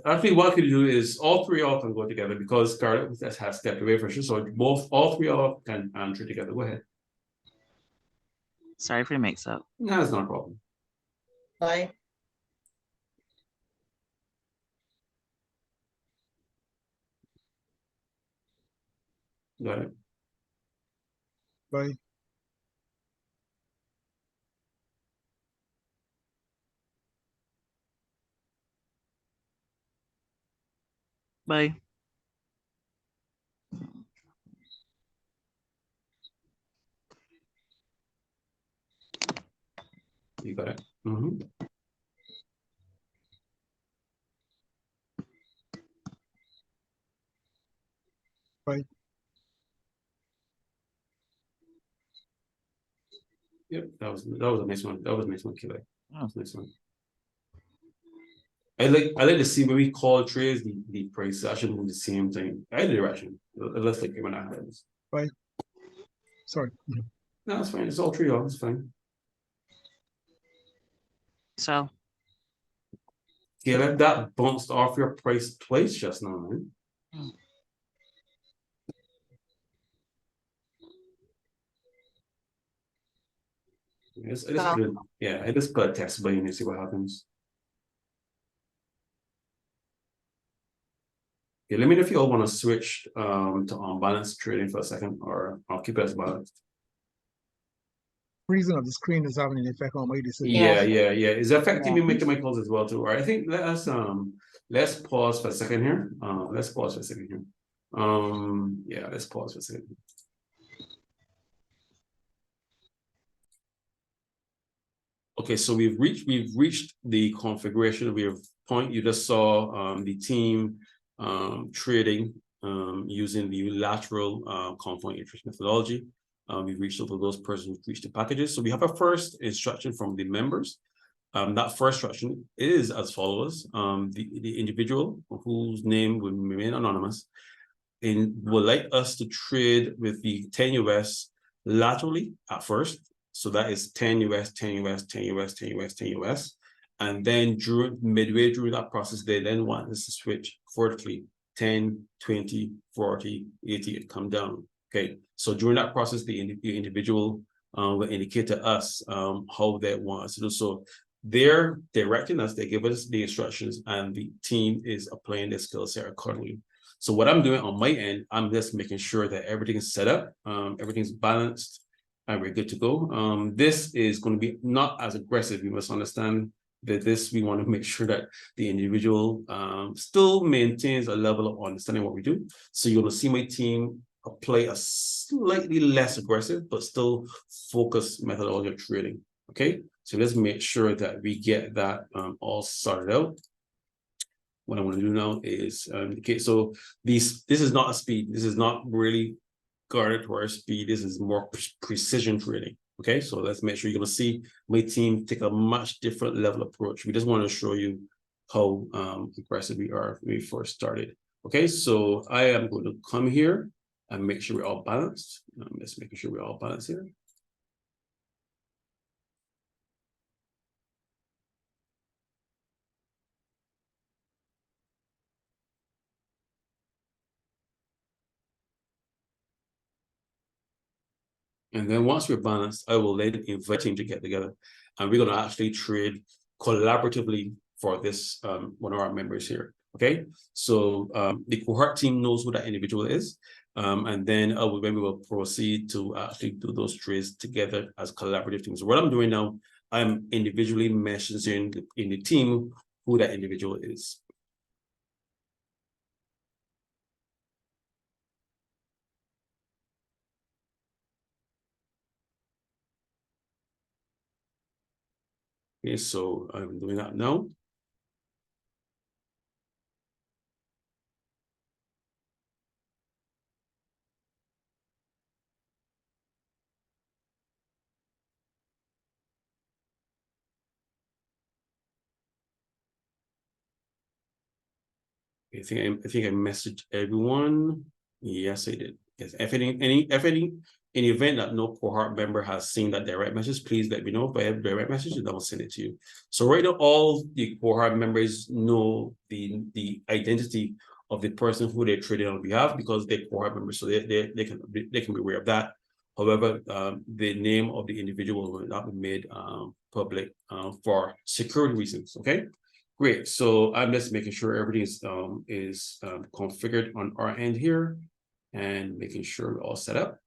Actually, what I could do is all three of y'all can go together because Scarlett has stepped away for sure. So all three of y'all can answer together. Go ahead. Sorry for the mix-up. No, that's not a problem. bye. Got it. Bye. Bye. You got it. Mm-hmm. Bye. Yep, that was a nice one. That was a nice one, Kelly. That was a nice one. I like to see when we call trades the price action with the same thing. Either direction. Let's like when that happens. Bye. Sorry. No, it's fine. It's all three of them. It's fine. So, Caleb, that bounced off your price twice just now, man. I just put a text by and see what happens. Okay, let me know if you all want to switch to unbalanced trading for a second, or I'll keep it as balanced. Freezing of the screen is having an effect on my decision. Yeah. It's affecting me making my calls as well too. All right, I think let's pause for a second here. Let's pause for a second here. Yeah, let's pause for a second. Okay, so we've reached the configuration. You just saw the team trading using the lateral compound interest methodology. We've reached over those persons who've reached the packages. So we have a first instruction from the members. That first instruction is as follows. The individual whose name will remain anonymous would like us to trade with the 10 US laterally at first. So that is 10 US, 10 US, 10 US, 10 US, 10 US. And then midway through that process, they then want us to switch vertically 10, 20, 40, 80, and come down. Okay. So during that process, the individual will indicate to us how they want us to do. So they're directing us, they give us the instructions, and the team is applying their skill set accordingly. So what I'm doing on my end, I'm just making sure that everything is set up, everything's balanced, and we're good to go. This is going to be not as aggressive. You must understand that we want to make sure that the individual still maintains a level of understanding what we do. So you're going to see my team apply a slightly less aggressive, but still focused methodology of trading. Okay, So let's make sure that we get that all sorted out. What I want to do now is, okay, so this is not a speed. This is not really guarded to our speed. This is more precision trading. Okay, so let's make sure you're going to see my team take a much different level approach. We just want to show you how aggressive we are when we first started. Okay, so I am going to come here and make sure we're all balanced. Let's make sure we're all balanced here. And then once we're balanced, I will then invite him to get together. And we're going to actually trade collaboratively for this, one of our members here. Okay, so the cohort team knows who that individual is. And then we will proceed to actually do those trades together as collaborative teams. So what I'm doing now, I'm individually messaging in the team who that individual is. Okay, so I'm doing that now. I think I messaged everyone. Yes, I did. Yes, if in the event that no cohort member has seen that direct message, please let me know. If I have direct message, and I will send it to you. So right now, all the cohort members know the identity of the person who they're trading on behalf because they're cohort members, so they can be aware of that. However, the name of the individual will not be made public for security reasons. Okay. Great. So I'm just making sure everything is configured on our end here and making sure we're all set up.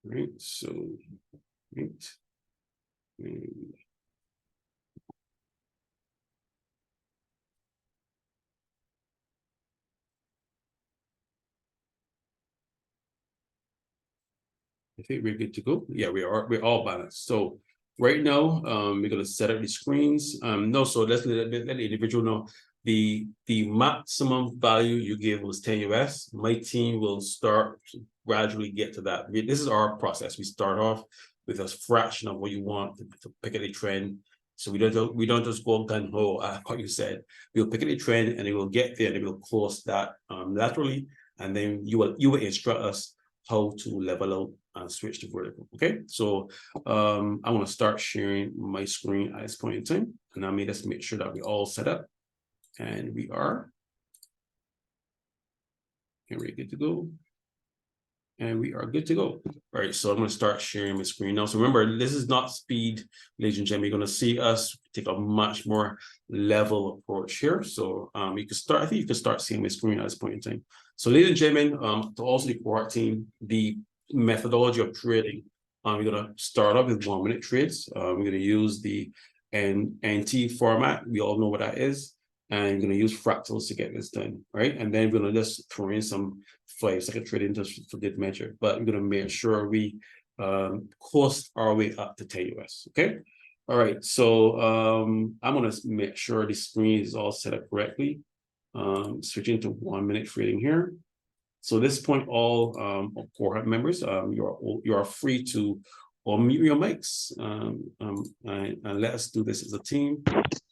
Right. So, right. And I think we're good to go. Yeah, we're all balanced. So right now, we're gonna set up the screens. No, so let's let the individual know the maximum value you give was 10 US. My team will start to gradually get to that. This is our process. We start off with a fraction of what you want to pick at a trend. So we don't just go gun ho what you said. We'll pick at a trend and it will get there and it will close that laterally, and then you will instruct us how to level out and switch to vertical. Okay, so I want to start sharing my screen at this point in time, and I may just make sure that we all set up, and we are. And we're good to go. And we are good to go. All right, so I'm going to start sharing my screen now. So remember, this is not speed, ladies and gentlemen. You're going to see us take a much more level approach here. So you can start, I think you can start seeing my screen at this point in time. So ladies and gentlemen, to also the cohort team, the methodology of trading, we're going to start off with 1 minute trades. We're going to use the NT format. We all know what that is. And you're going to use fractals to get this done, right? And then we're going to just throw in some 5-second trading just for good measure. But we're going to make sure we coast our way up to 10 US, okay? All right, so I'm going to make sure the screen is all set up correctly. Switching to 1 minute trading here. So at this point, all cohort members, you are free to unmute your mics and let us do this as a team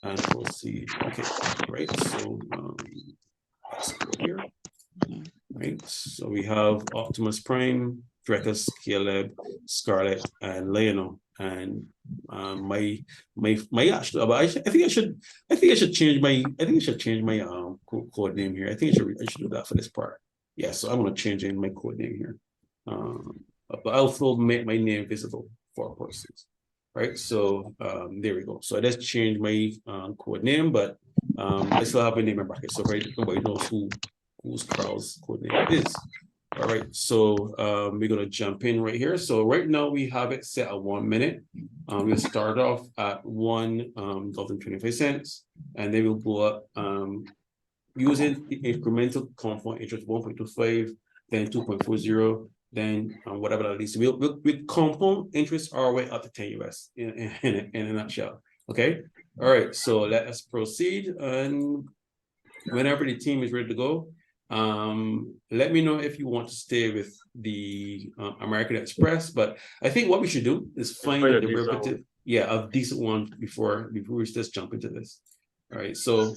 and proceed. Okay, right. So let's go here. Right. So we have Optimus Prime, Dreckus, Caleb, Scarlett, and Lionel. And my actual, but I think I should change my code name here. I think I should do that for this part. Yeah, so I'm gonna change in my code name here. But I'll still make my name visible for persons. Right, so there we go. So I just changed my code name, but I still have my name in brackets, so nobody knows whose Carl's code name is. All right, so we're gonna jump in right here. So right now we have it set at 1 minute. We'll start off at $1.25, and then we'll go up using the incremental compound interest 1.25, then 2.40, then whatever that is. We'll compound interest our way up to 10 US in a nutshell. Okay. All right. So let us proceed, and whenever the team is ready to go, let me know if you want to stay with the American Express. But I think what we should do is find a derivative, a decent one before we just jump into this. All right, so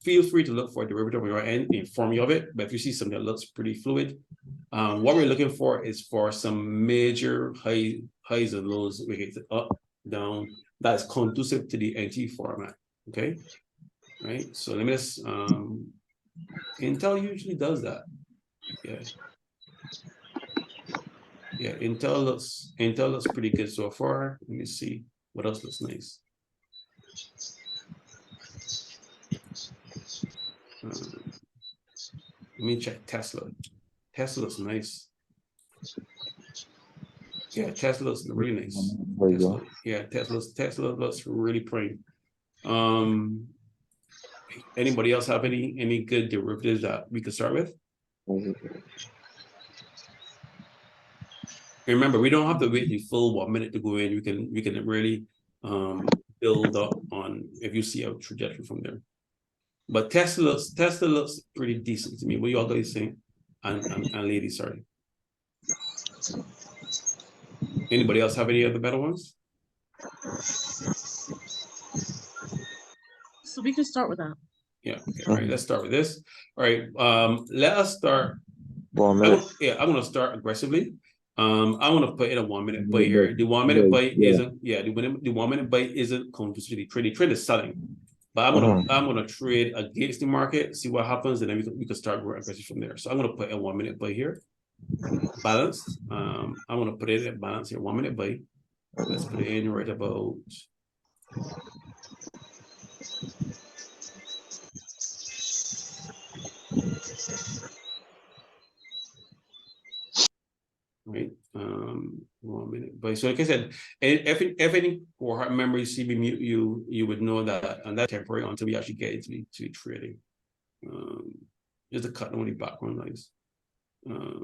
feel free to look for a derivative on your end, inform you of it. But if you see something that looks pretty fluid, what we're looking for is for some major highs and lows, we get up, down, that's conducive to the NT format. Okay, all right. So let me just Intel usually does that. Yeah, Intel looks pretty good so far. Let me see what else looks nice. Let me check Tesla. Tesla looks nice. Yeah, Tesla looks really nice. Tesla, yeah, Tesla looks really pretty. Anybody else have any good derivatives that we could start with? Remember, we don't have to wait the full 1 minute to go in. We can really build up on if you see a trajectory from there. But Tesla looks pretty decent to me. What you all guys think? And ladies, sorry. Anybody else have any other better ones? So we can start with that. Yeah. Okay. All right. Let's start with this. All right. Let us start. 1 minute. I'm gonna start aggressively. I want to put in a 1 minute buy here. The 1 minute buy isn't. Yeah. The 1 minute buy isn't conducive to the trade. The trade is selling. But I'm gonna trade against the market, see what happens, and then we can start growing aggressive from there. So I'm gonna put a 1 minute buy here, balanced. I'm gonna put it at balance here, 1 minute buy. Let's put it in right about. Right, 1 minute buy. So like I said, if any core member you see me mute you would know that, and that's temporary until we actually get into trading. Just to cut on the background noise. All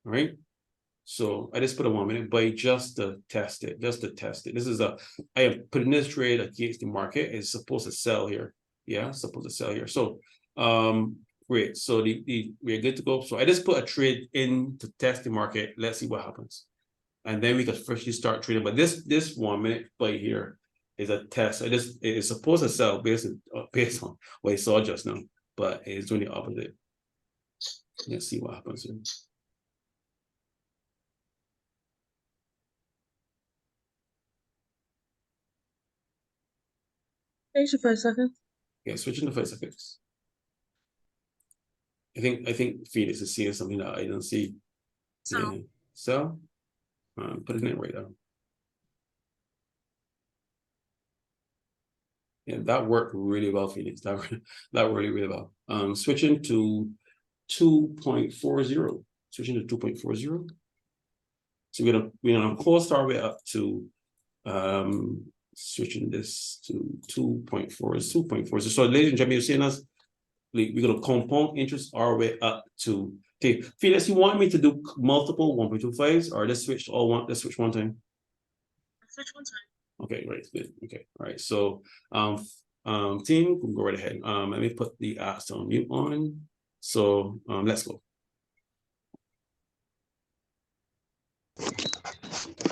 right. So I just put a 1 minute buy just to test it, This is I am putting this trade against the market. It's supposed to sell here. Yeah, supposed to sell here. So great. So we're good to go. So I just put a trade in to test the market. Let's see what happens. And then we can freshly start trading. But this 1 minute buy here is a test. It is supposed to sell based on what I saw just now, but it's doing the opposite. Let's see what happens here. Thanks for 5 seconds. Okay, switching to 5 seconds. I think Phoenix is seeing something that I don't see. Yeah. So put it in right now. Yeah, that worked really well, Phoenix. That really, really well. Switching to 2.40. Switching to 2.40. So we're gonna close our way up to switching this to 2.4. So ladies and gentlemen, you're seeing us. We're gonna compound interest our way up to. Okay, Phoenix, you want me to do multiple 1.25s or let's switch one time? Switch one time. Okay, right, good. Okay, all right. So team, go right ahead. Let me put the ask on mute on. So let's go.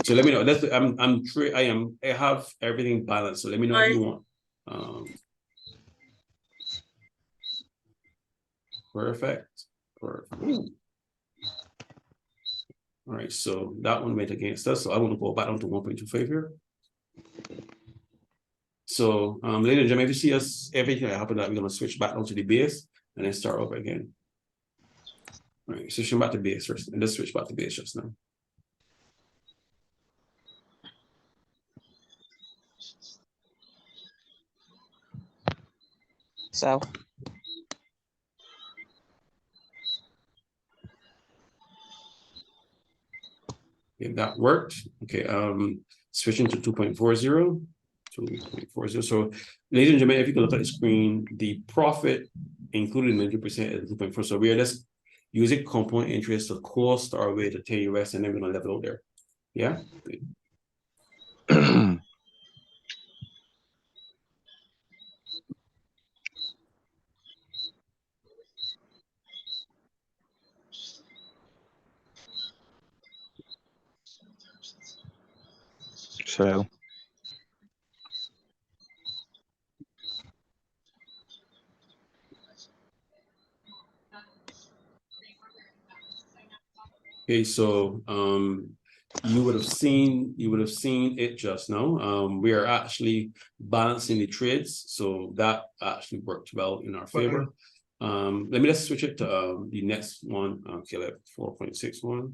So let me know. I have everything balanced. So let me know if you want. Perfect. All right, so that one went against us. So I want to go back down to 1.25 here. So ladies and gentlemen, if you see us, everything that happened, that we're gonna switch back onto the base and then start over again. All right, switching back to base first, and let's switch back to base just now. So Okay, that worked. Okay, switching to 2.40. 2.40. So, ladies and gentlemen, if you can look at the screen, the profit, including 90% is 2.4. So we are just using compound interest to cost our way to TUS, and then we're gonna level out there. Yeah. Sell. Okay, so you would have seen it just now. We are actually balancing the trades, so that actually worked well in our favor. Let me just switch it to the next one. Okay, like 4.61.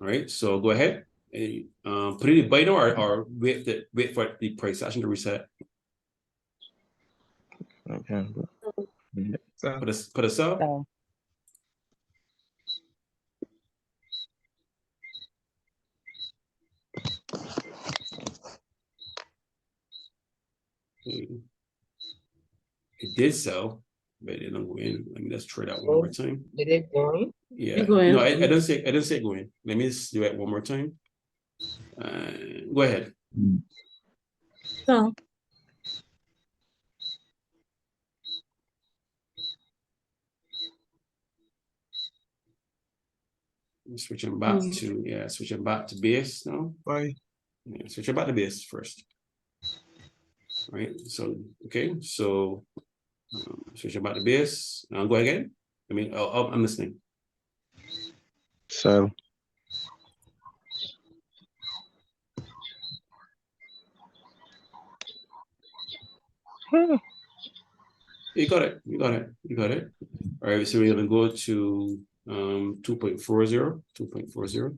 All right, so go ahead and put it in buy now or wait for the price action to reset. Okay. So, Put a sell. So, It did sell, but it didn't go in. Let me just try that one more time. Did it go in? Yeah, go in. no, I didn't say go in. Let me just do it one more time. Go ahead. So, Switching back to base now. buy. Yeah, switching back to base first. Right. So okay. So switching back to base. Now go again. I mean, I'm listening. Sell. You got it. You got it. You got it. All right. So we're gonna go to 2.40. 2.40.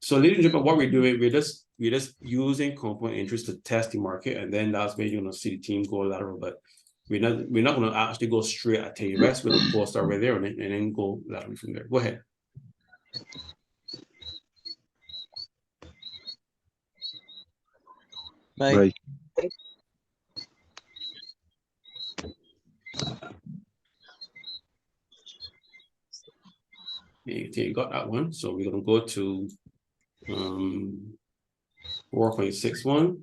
So, ladies and gentlemen, what we're doing, we're just using compound interest to test the market, and then that's when you're gonna see the team go lateral. But we're not gonna actually go straight at TUS. We're gonna post right there and then go lateral from there. Go ahead. bye. Buy. You got that one. So we're gonna go to 4.61.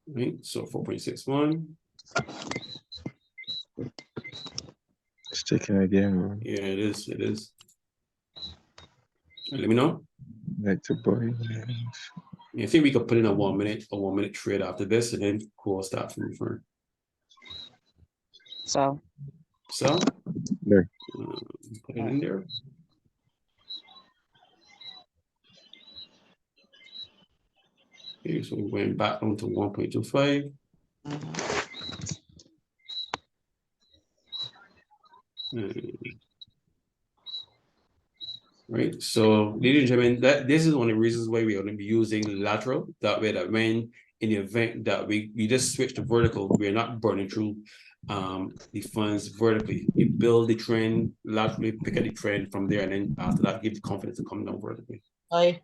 Right, so 4.61. It's taking again. Yeah, it is. It is. Let me know. Like to buy. I think we could put in a 1 minute trade after this, and then cool start from return. So, So There. put it in there. Okay, so we went back onto 1.25. Right. So, ladies and gentlemen, this is one of the reasons why we're going to be using lateral. That way, that when in the event that we just switch to vertical, we're not burning through the funds vertically. You build the trend laterally, pick up the trend from there, and then after that, give the confidence to come down vertically. Buy.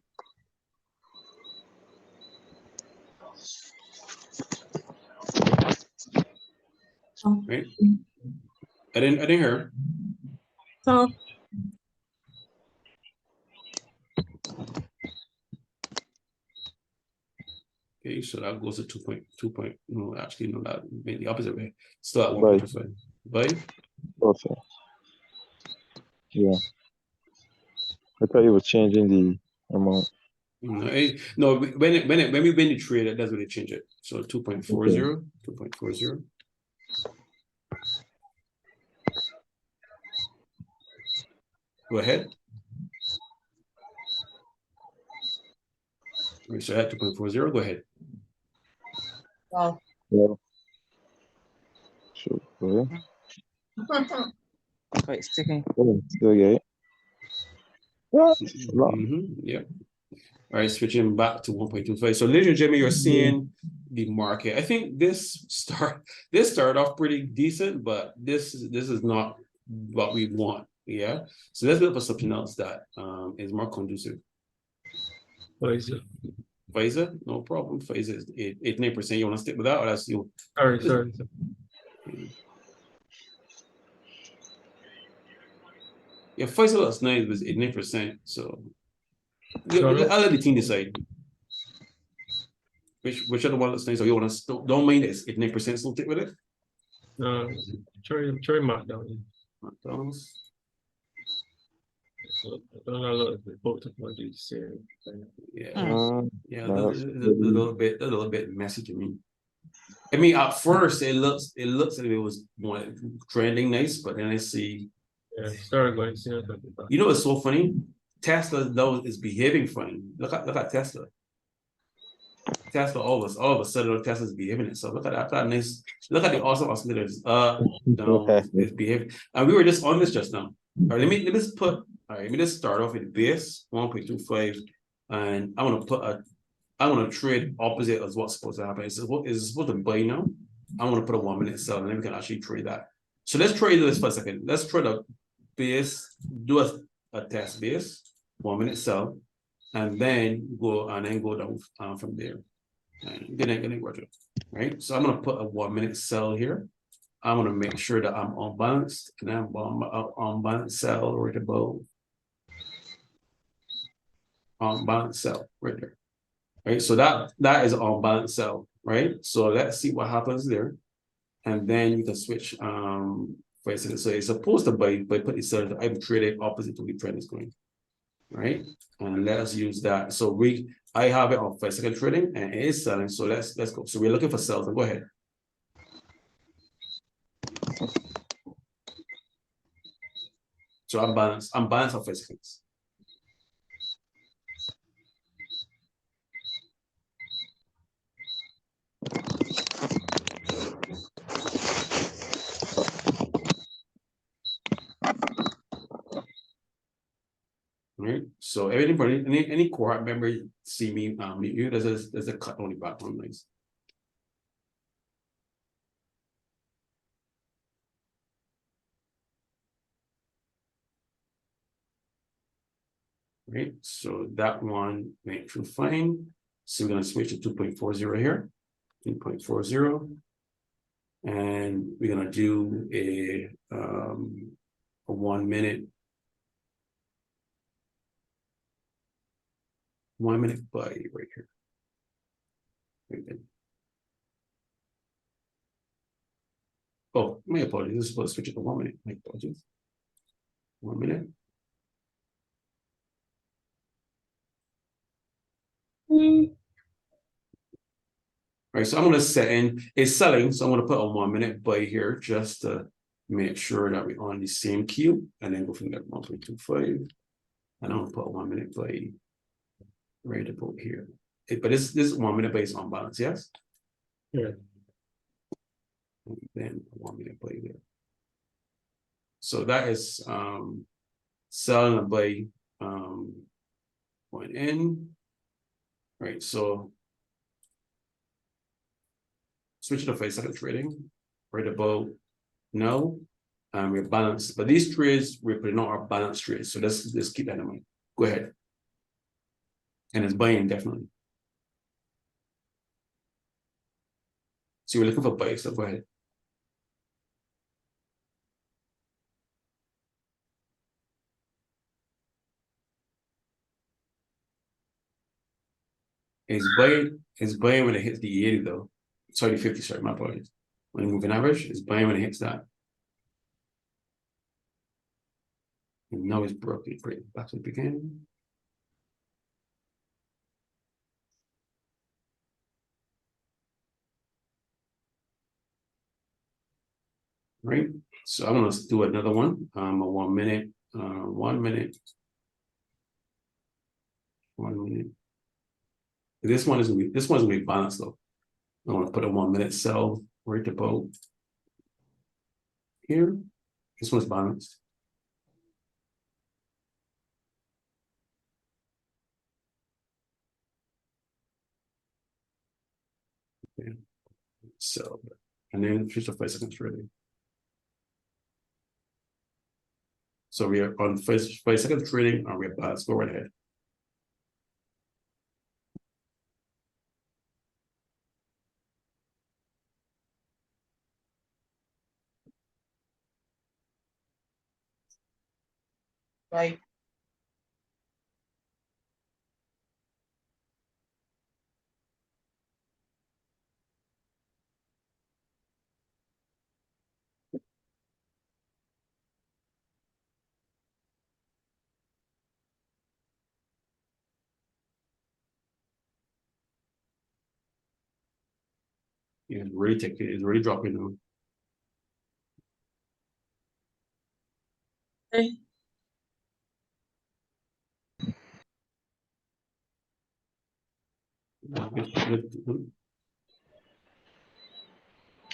Right. I didn't hear. so, Okay, so that goes to 2.2. No, actually, no, that made the opposite way. Still at Buy. 1.25. Buy. Okay. Yeah. I thought you were changing the amount. No, when we win the trade, that's when they change it. So 2.40, 2.40. Go ahead. So at 2.40, go ahead. Wow. Yeah. Sure. quite sticky. Oh, still get it. Yeah. Yeah. All right, switching back to 1.25. So, ladies and gentlemen, you're seeing the market. I think this started off pretty decent, but this is not what we want. Yeah. So let's look for something else that is more conducive. Pfizer. Pfizer, no problem. Pfizer is 8.9%. You want to stick with that, or that's you? Sorry. Yeah, Pfizer looks nice with 8.9%. So yeah, Sorry. I'll let the team decide. Which other one looks nice? Or you want to still don't mind this 8.9%, still stick with it? Try McDonald's. McDonald's. I don't know if both technologies same. Yeah. Mm. Yeah, No, a that's little bit messy to me. I mean, at first it looks like it was more trending nice, but then I see, Yeah, started going to you know, it's so funny. Tesla though is behaving funny. Look at Tesla. Tesla all of a sudden Tesla's behaving itself. Look at that nice. Look at the awesome oscillators. No, it's behaving. And we were just on this just now. All right, let me just put. All right, let me just start off with base 1.25, and I want to trade opposite of what's supposed to happen. Is it supposed to buy now? I want to put a 1 minute sell, and then we can actually trade that. So let's trade this for a second. Let's trade a base, do a test base, 1 minute sell, and then go down from there. And good night, Roger. Right. So I'm gonna put a 1 minute sell here. I want to make sure that I'm unbalanced, and I'm unbalanced sell right above. Unbalanced sell right there. Right. So that is an unbalanced sell, right? So let's see what happens there. And then you can switch for instance. So it's supposed to by put itself, I'm trading opposite to the trend is going. Right. And let us use that. So I have it on 5 second trading and it is selling. So let's go. So we're looking for sales. And go ahead. So I'm balanced on 5 seconds. Right. So everything for any cohort member see me meet you. There's a cut on the background noise. Right. So that one went through fine. So we're gonna switch to 2.40 here. 2.40. And we're gonna do a 1 minute. 1 minute buy right here. Right there. Oh, my apologies. This is supposed to switch it to 1 minute. My apologies. 1 minute. All right, so I'm going to set in, it's selling, so I'm going to put a 1 minute buy here just to make sure that we're on the same queue, and then go from there 1.25. And I'm going to put a 1 minute buy right about here. But this 1 minute buy is on balance, yes? Yeah. And then a 1 minute buy there. So that is selling a buy going in. Right, so switch to 5 second trading right about now. We're balanced, but these trades we're putting on our balanced trades. So let's keep that in mind. Go ahead. And it's buying definitely. So we're looking for buys, so go ahead. It's buying when it hits the 80 though. Sorry, 50, sorry, my apologies. When you moving average, it's buying when it hits that. And now it's broken. Back to the beginning. Right. So I'm gonna do another one. A 1 minute, 1 minute. 1 minute. This one's gonna be balanced though. I want to put a 1 minute sell right about here. This one's balanced. So, and then future 5 seconds trading. So we are on 5 seconds trading, and we're past. Go right ahead. Right. Yeah, really it's really dropping now. Okay.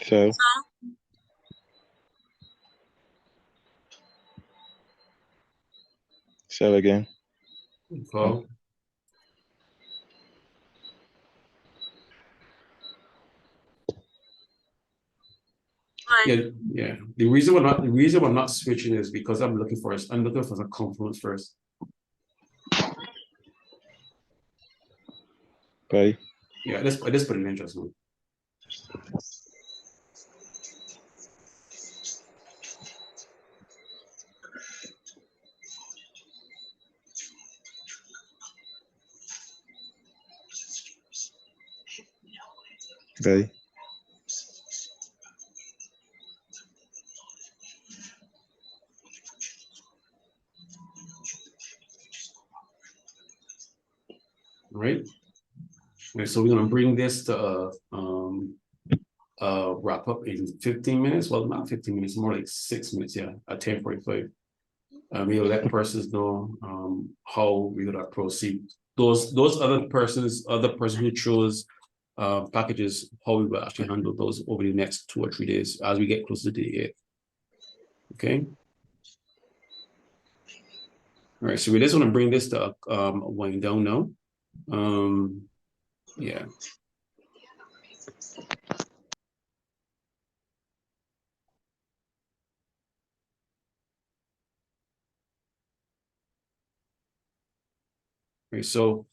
So, sell again. Call. Fine. Yeah. The reason we're not switching is because I'm looking for some confluence first. Buy. Yeah, let's put it in just now. Buy. Right. And so we're gonna bring this to wrap up in 15 minutes. Well, not 15 minutes, more like 6 minutes, yeah, at 10:45. We'll let persons know how we're gonna proceed. Those other persons who chose packages, how we will actually handle those over the next 2 or 3 days as we get closer to the 8th. Okay. All right, so we just want to bring this to wind down now. Yeah. Okay, so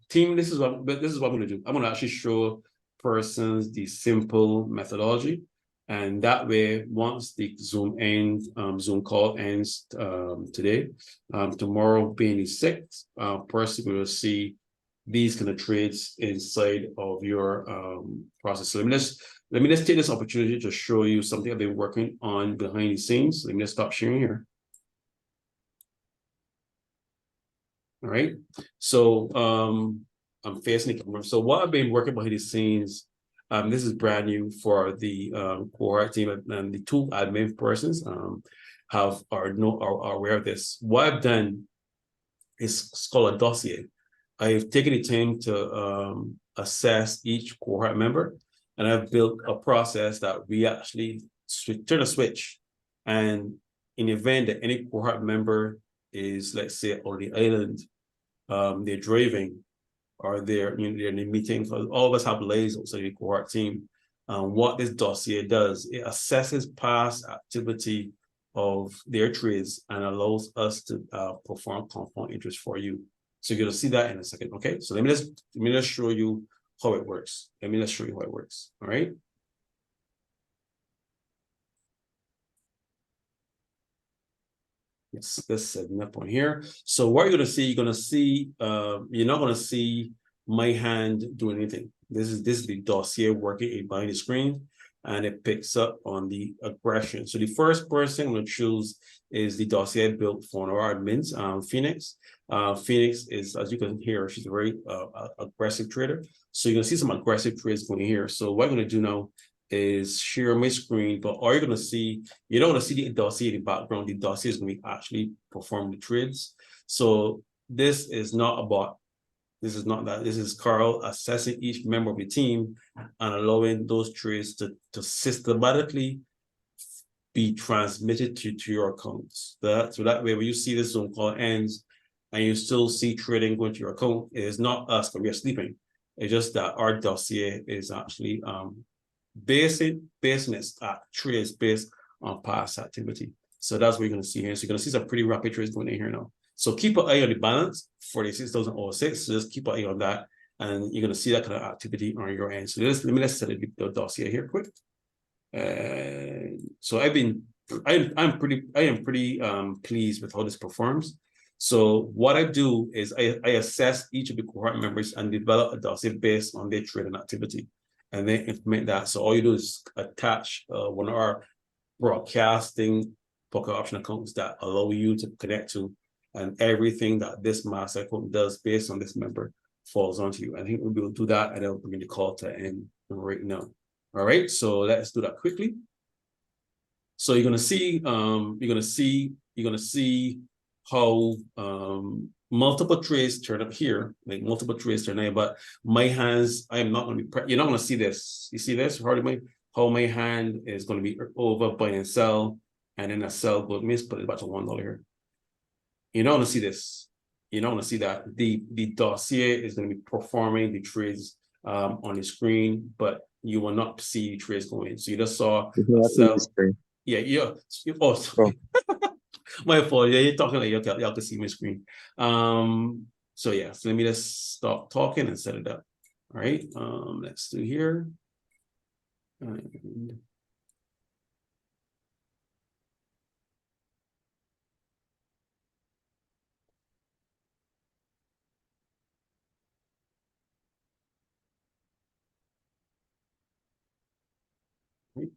team, this is what I'm gonna do. I'm gonna actually show persons the simple methodology, and that way, once the Zoom call ends today, tomorrow being the 6th, person will see these kind of trades inside of your process. So let me just take this opportunity to show you something I've been working on behind the scenes. Let me just stop sharing here. All right. So I'm facing the camera. So what I've been working behind the scenes, this is brand new for the cohort team, and the 2 admin persons are aware of this. What I've done is called a dossier. I've taken the time to assess each cohort member, and I've built a process that we actually turn a switch, and in the event that any cohort member is, let's say, on the island, they're driving, or they're in a meeting. So all of us have lays outside the cohort team. What this dossier does, it assesses past activity of their trades and allows us to perform compound interest for you. So you're gonna see that in a second. Okay, so let me just show you how it works. All right. Yes, this setting up on here. So what you're gonna see, you're not gonna see my hand doing anything. This is the dossier working behind the screen, and it picks up on the aggression. So the first person I'm gonna choose is the dossier built for our admins, Phoenix. Phoenix is, as you can hear, she's a very aggressive trader. So you're gonna see some aggressive trades going here. So what I'm gonna do now is share my screen, but all you're gonna see, you're not gonna see the dossier in the background. The dossier is gonna be actually perform the trades. So this is not that. This is Carl assessing each member of the team and allowing those trades to systematically be transmitted to your accounts. So that way, when you see this Zoom call ends and you still see trading going to your account, it is not us, but we are sleeping. It's just that our dossier is actually business trades based on past activity. So that's what you're going to see here. So you're going to see some pretty rapid trades going in here now. So keep an eye on the balance, 46,006. So just keep an eye on that. And you're going to see that kind of activity on your end. So let me set the dossier here quick. So I am pretty pleased with how this performs. So what I do is I assess each of the cohort members and develop a dossier based on their trading activity, and then implement that. So all you do is attach one of our broadcasting poker option accounts that allow you to connect to, and everything that this master account does based on this member falls onto you. I think we'll be able to do that, and I'll bring the call to end right now. All right, so let's do that quickly. So you're gonna see how multiple trades turn up here, like multiple trades turn up, but my hands, I am not going to be, you're not going to see this. You see this? How my hand is going to be over buy and sell, and then a sell go miss, put it back to $1 here. You're not going to see this. You're not going to see that. The dossier is going to be performing the trades on the screen, but you will not see trades going. So you just saw a sell. Yeah. Oh, sorry. My fault. Yeah, you're talking like y'all can see my screen. So yeah, so let me just stop talking and set it up. All right. Let's do here. And right.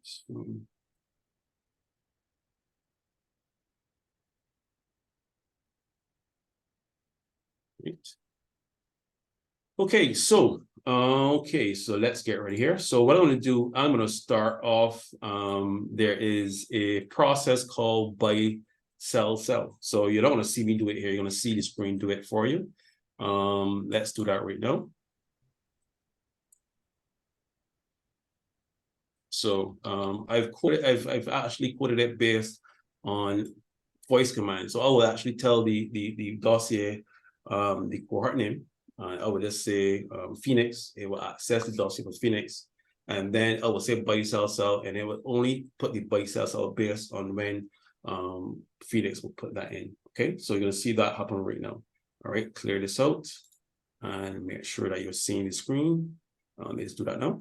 Okay, so let's get ready here. So what I'm going to do, I'm going to start off. There is a process called buy, sell, sell. So you don't want to see me do it here. You're going to see the screen do it for you. Let's do that right now. So I've actually quoted it based on voice command. So I will actually tell the dossier the cohort name. I would just say Phoenix. It will access the dossier for Phoenix, and then I will say buy, sell, sell, and it will only put the buy, sell, sell based on when Phoenix will put that in. Okay, so you're gonna see that happen right now. All right, clear this out and make sure that you're seeing the screen. Let's do that now.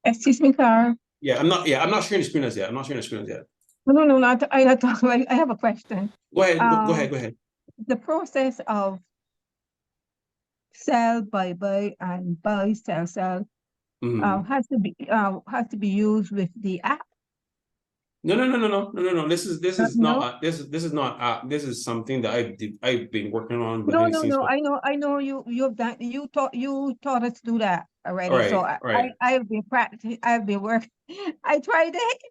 Excuse me, Carl. Yeah, I'm not sharing the screen as yet. No, not, I not talking. I have a question. Go ahead. The process of sell, buy, and buy, sell, has to be used with the app. No. This is not this is not app. This is something that I've been working on behind the scenes. I know you've done, you taught us to do that already. Right, so right. I've been practicing, I've been working. I tried it.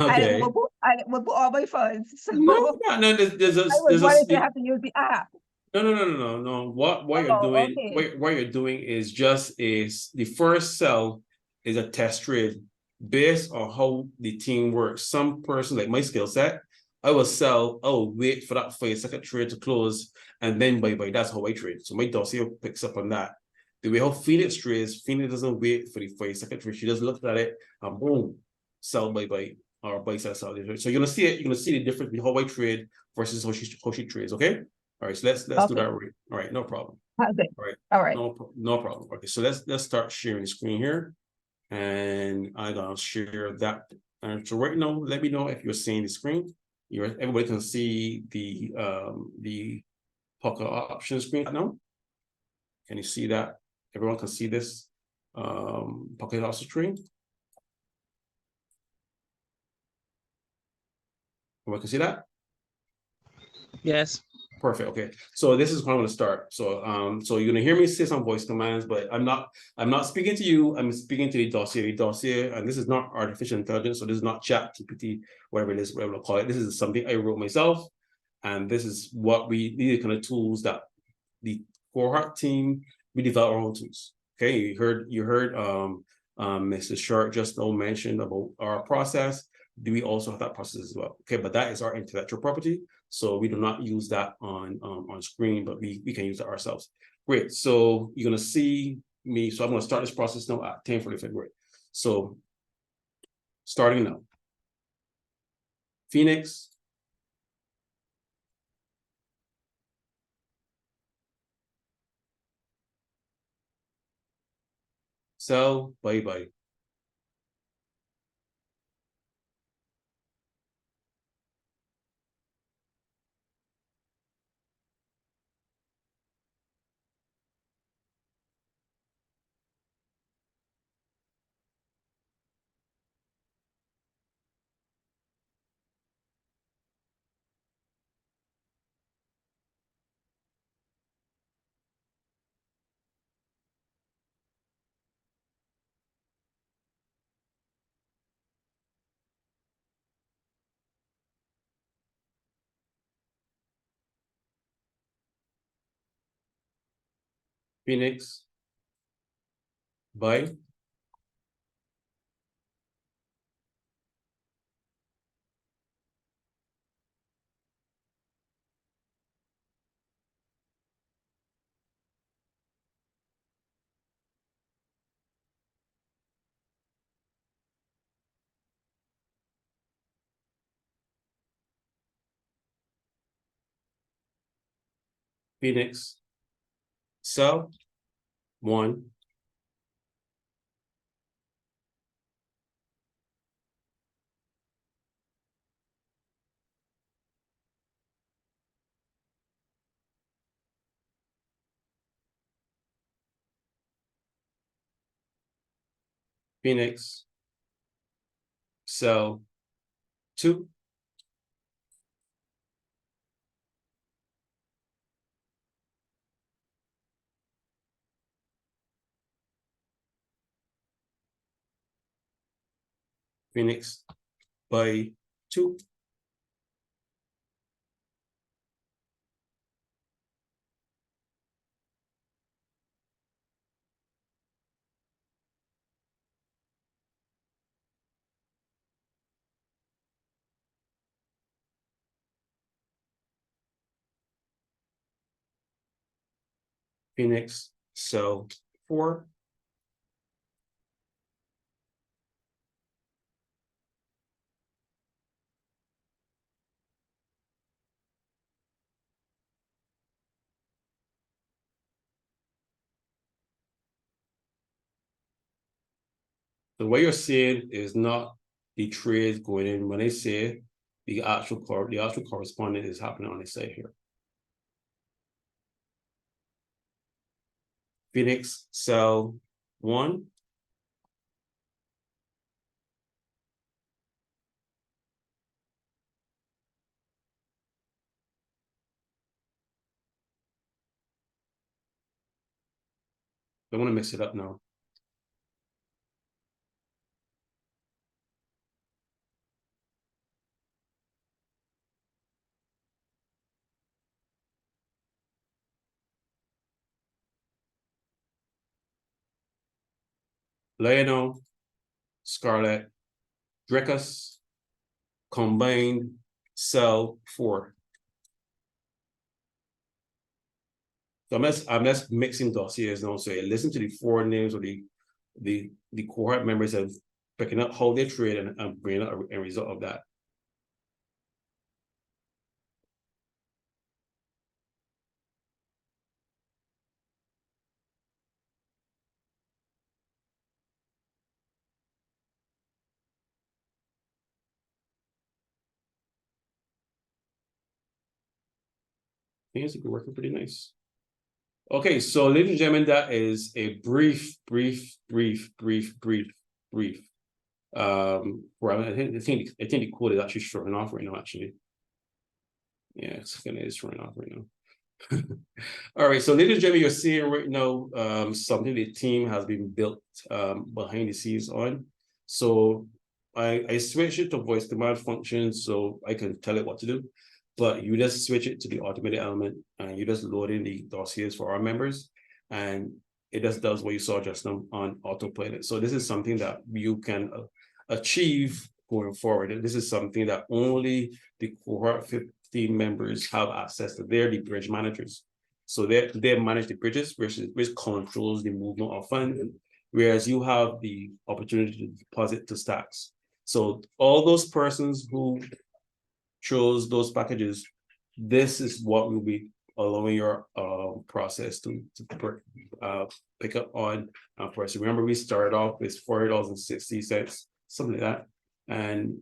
Okay. I will put all my funds. So No. I was wondering if you have to use the app. No. What you're doing is just the first sell is a test trade based on how the team works. Some person like my skill set, I will sell, I will wait for that 5-second trade to close and then buy. That's how I trade. So my dossier picks up on that. The way how Phoenix trades, Phoenix doesn't wait for the 5-second trade. She just looks at it and boom, sell, buy, or buy, sell. So you're gonna see it. You're gonna see the difference between how I trade versus how she trades. Okay. All right. So let's do that. Right. All right. No problem. Okay. All right. No problem. Okay. So let's start sharing the screen here, and I'm gonna share that. And so right now, let me know if you're seeing the screen. Everybody can see the poker option screen now. Can you see that? Everyone can see this pocket option screen. Everyone can see that? Yes. Perfect. Okay. So this is how I'm going to start. So you're going to hear me say some voice commands, but I'm not speaking to you. I'm speaking to the dossier, and this is not artificial intelligence. So this is not ChatGPT, whatever it is, whatever we'll call it. This is something I wrote myself, and this is what we need, kind of tools that the cohort team, we develop our own tools. Okay. You heard Mr. Sharp just now mentioned about our process. do we also have that process as well? Okay, but that is our intellectual property. So we do not use that on screen, but we can use it ourselves. Great, so you're gonna see me, so I'm gonna start this process now at 10:45. Great. So starting now. Phoenix. Cell, bye-bye. Phoenix. Bye. Phoenix. Cell. 1. Phoenix. Cell. 2. Phoenix. By 2. Phoenix. Cell 4. So what you're seeing is not the trades going in. When they say the actual correspondence is happening on the side here. Phoenix. Cell 1. I want to mix it up now. Lionel, Scarlet, Dracus, combined Cell 4. So I'm just mixing dossiers now. So listen to the 4 names of the cohort members and picking up how they trade and bringing up a result of that. I think it's working pretty nice. Okay, so ladies and gentlemen, that is a brief. Where I think the quote is actually showing off right now. Actually, yeah, it's showing off right now. All right, so ladies and gentlemen, you're seeing right now something the team has been built behind the scenes on. So I switched it to voice command function so I can tell it what to do. But you just switch it to the automated element and you just load in the dossiers for our members, and it just does what you saw just now on autopilot. So this is something that you can achieve going forward. And this is something that only the cohort 15 members have access to. They're the bridge managers. So they manage the bridges, which controls the movement of funds, whereas you have the opportunity to deposit to stacks. So all those persons who chose those packages, this is what will be allowing your process to pick up on first. Remember, we started off with $4.60, something like that, and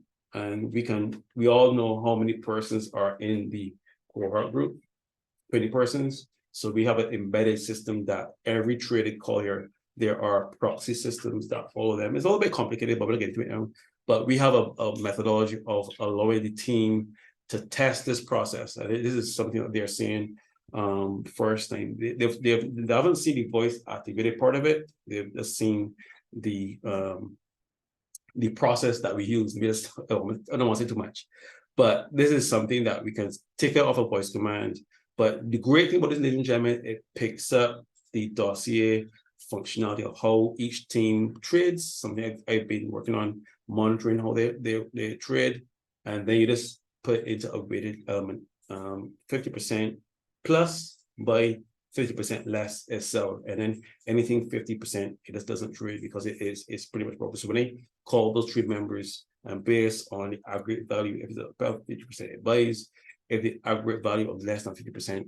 we all know how many persons are in the cohort group, 20 persons. So we have an embedded system that every traded call here, there are proxy systems that follow them. It's a little bit complicated, but we'll get into it now. But we have a methodology of allowing the team to test this process. And this is something that they're seeing first time. They haven't seen the voice activated part of it. They've just seen the process that we use. I don't want to say too much, but this is something that we can take it off a voice command. But the great thing about this, ladies and gentlemen, it picks up the dossier functionality of how each team trades, something I've been working on, monitoring how they trade, and then you just put it into a weighted element. 50% plus by 50% less is sell, and then anything 50% it just doesn't trade because it's pretty much broken. So when they call those trade members and based on the aggregate value, if it's about 50%, it buys. If the aggregate value of less than 50%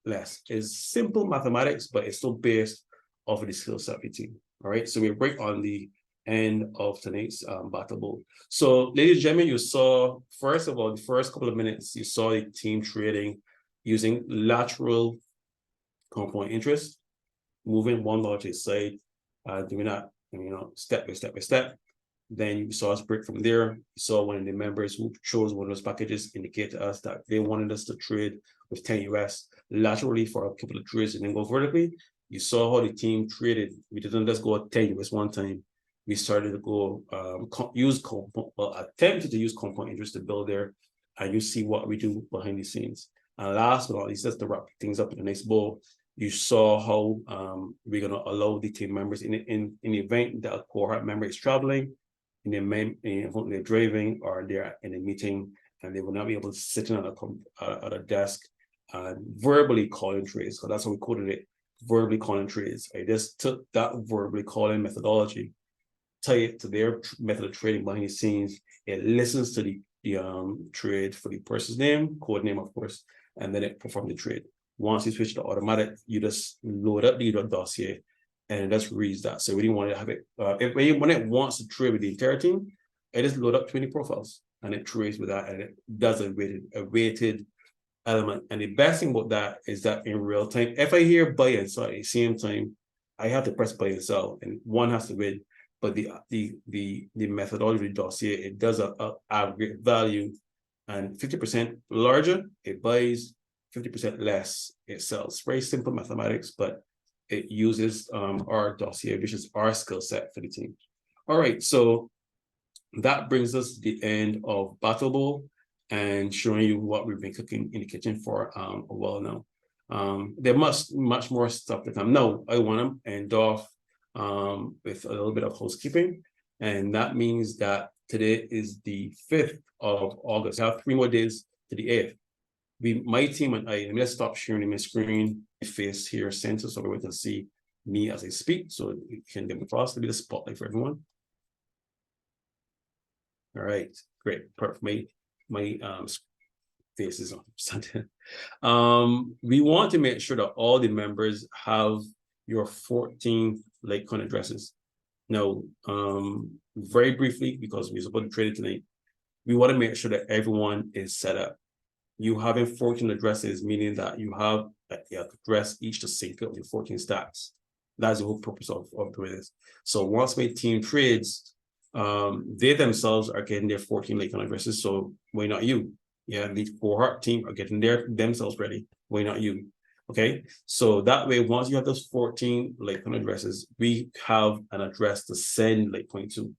less, is simple mathematics, but it's still based off of the skill set of the team. All right, so we break on the end of tonight's battle bowl. So, ladies and gentlemen, you saw, first of all, the first couple of minutes, you saw the team trading using lateral compound interest, moving one dollar to the side, doing that, step by step by step. Then you saw us break from there. You saw one of the members who chose one of those packages indicate to us that they wanted us to trade with 10 US laterally for a couple of trades and then go vertically. You saw how the team traded. We didn't just go at 10 US one time. We started to go attempted to use compound interest to build there, and you see what we do behind the scenes. And last but not least, just to wrap things up in the next bowl, you saw how we're gonna allow the team members in the event that a cohort member is traveling, in the event they're driving or they're in a meeting, and they will not be able to sit in at a desk and verbally calling trades. So that's how we coded it, verbally calling trades. I just took that verbally calling methodology, tie it to their method of trading behind the scenes. It listens to the trade for the person's name, code name, of course, and then it performs the trade. Once you switch to automatic, you just load up the dossier and it just reads that. So we didn't want to have it, when it wants to trade with the entire team, it just load up 20 profiles and it trades with that, and it does a weighted element. And the best thing about that is that in real time, if I hear buy and sell at the same time, I have to press buy and sell, and one has to win. But the methodology dossier, it does a aggregate value, and 50% larger, it buys, 50% less, it sells. Very simple mathematics, but it uses our dossier, which is our skill set for the team. All right, so that brings us to the end of Battle Bowl and showing you what we've been cooking in the kitchen for a while now. There must much more stuff to come. Now, I want to end off with a little bit of housekeeping, and that means that today is the 5th of August. I have 3 more days to the 8th. My team and I, let me just stop sharing my screen, face here center, so everyone can see me as I speak, so you can get me across. Let me just spotlight for everyone. All right, great, perfect. My face is on. We want to make sure that all the members have your 14 Litecoin addresses. Now, very briefly, because we're supposed to trade it tonight, we want to make sure that everyone is set up. You having 14 addresses, meaning that you have an address each to sync up your 14 stacks. That's the whole purpose of doing this. So once my team trades, they themselves are getting their 14 Litecoin addresses. So why not you? Yeah, the cohort team are getting themselves ready. Why not you? Okay, so that way, once you have those 14 Litecoin addresses, we have an address to send Litecoin to.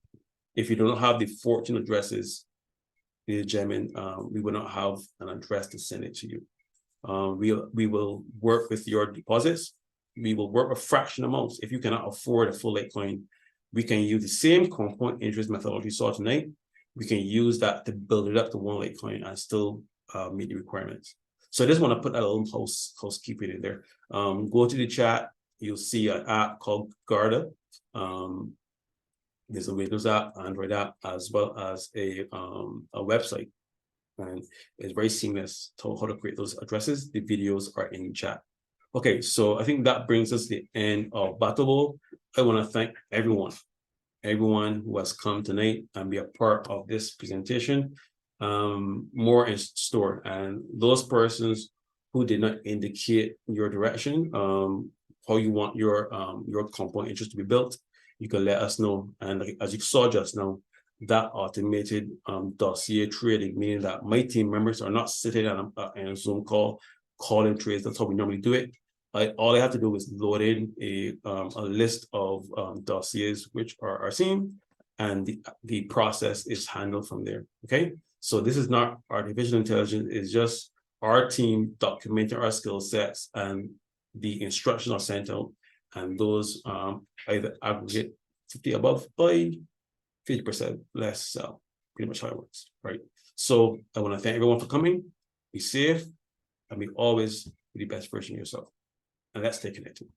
If you don't have the 14 addresses, ladies and gentlemen, we will not have an address to send it to you. We will work with your deposits. We will work with fraction amounts. If you cannot afford a full Litecoin, we can use the same compound interest methodology you saw tonight. we can use that to build it up to one Litecoin and still meet the requirements. So I just want to put that little housekeeping in there. Go to the chat, you'll see an app called Garda. There's a Windows app, Android app, as well as a website. And it's very seamless to how to create those addresses. The videos are in chat. Okay, so I think that brings us to the end of Battle Bowl. I want to thank everyone who has come tonight and be a part of this presentation. More in store, and those persons who did not indicate your direction, how you want your compound interest to be built, you can let us know. And as you saw just now, that automated dossier trading, meaning that my team members are not sitting on a Zoom call calling trades. That's how we normally do it. All I have to do is load in a list of dossiers which are seen, and the process is handled from there. Okay, so this is not artificial intelligence. It's just our team documenting our skill sets, and the instructions are sent out, and those either aggregate 50 above by 50% less. So pretty much how it works, right? So I want to thank everyone for coming. Be safe, and be always the best version of yourself. And let's stay connected.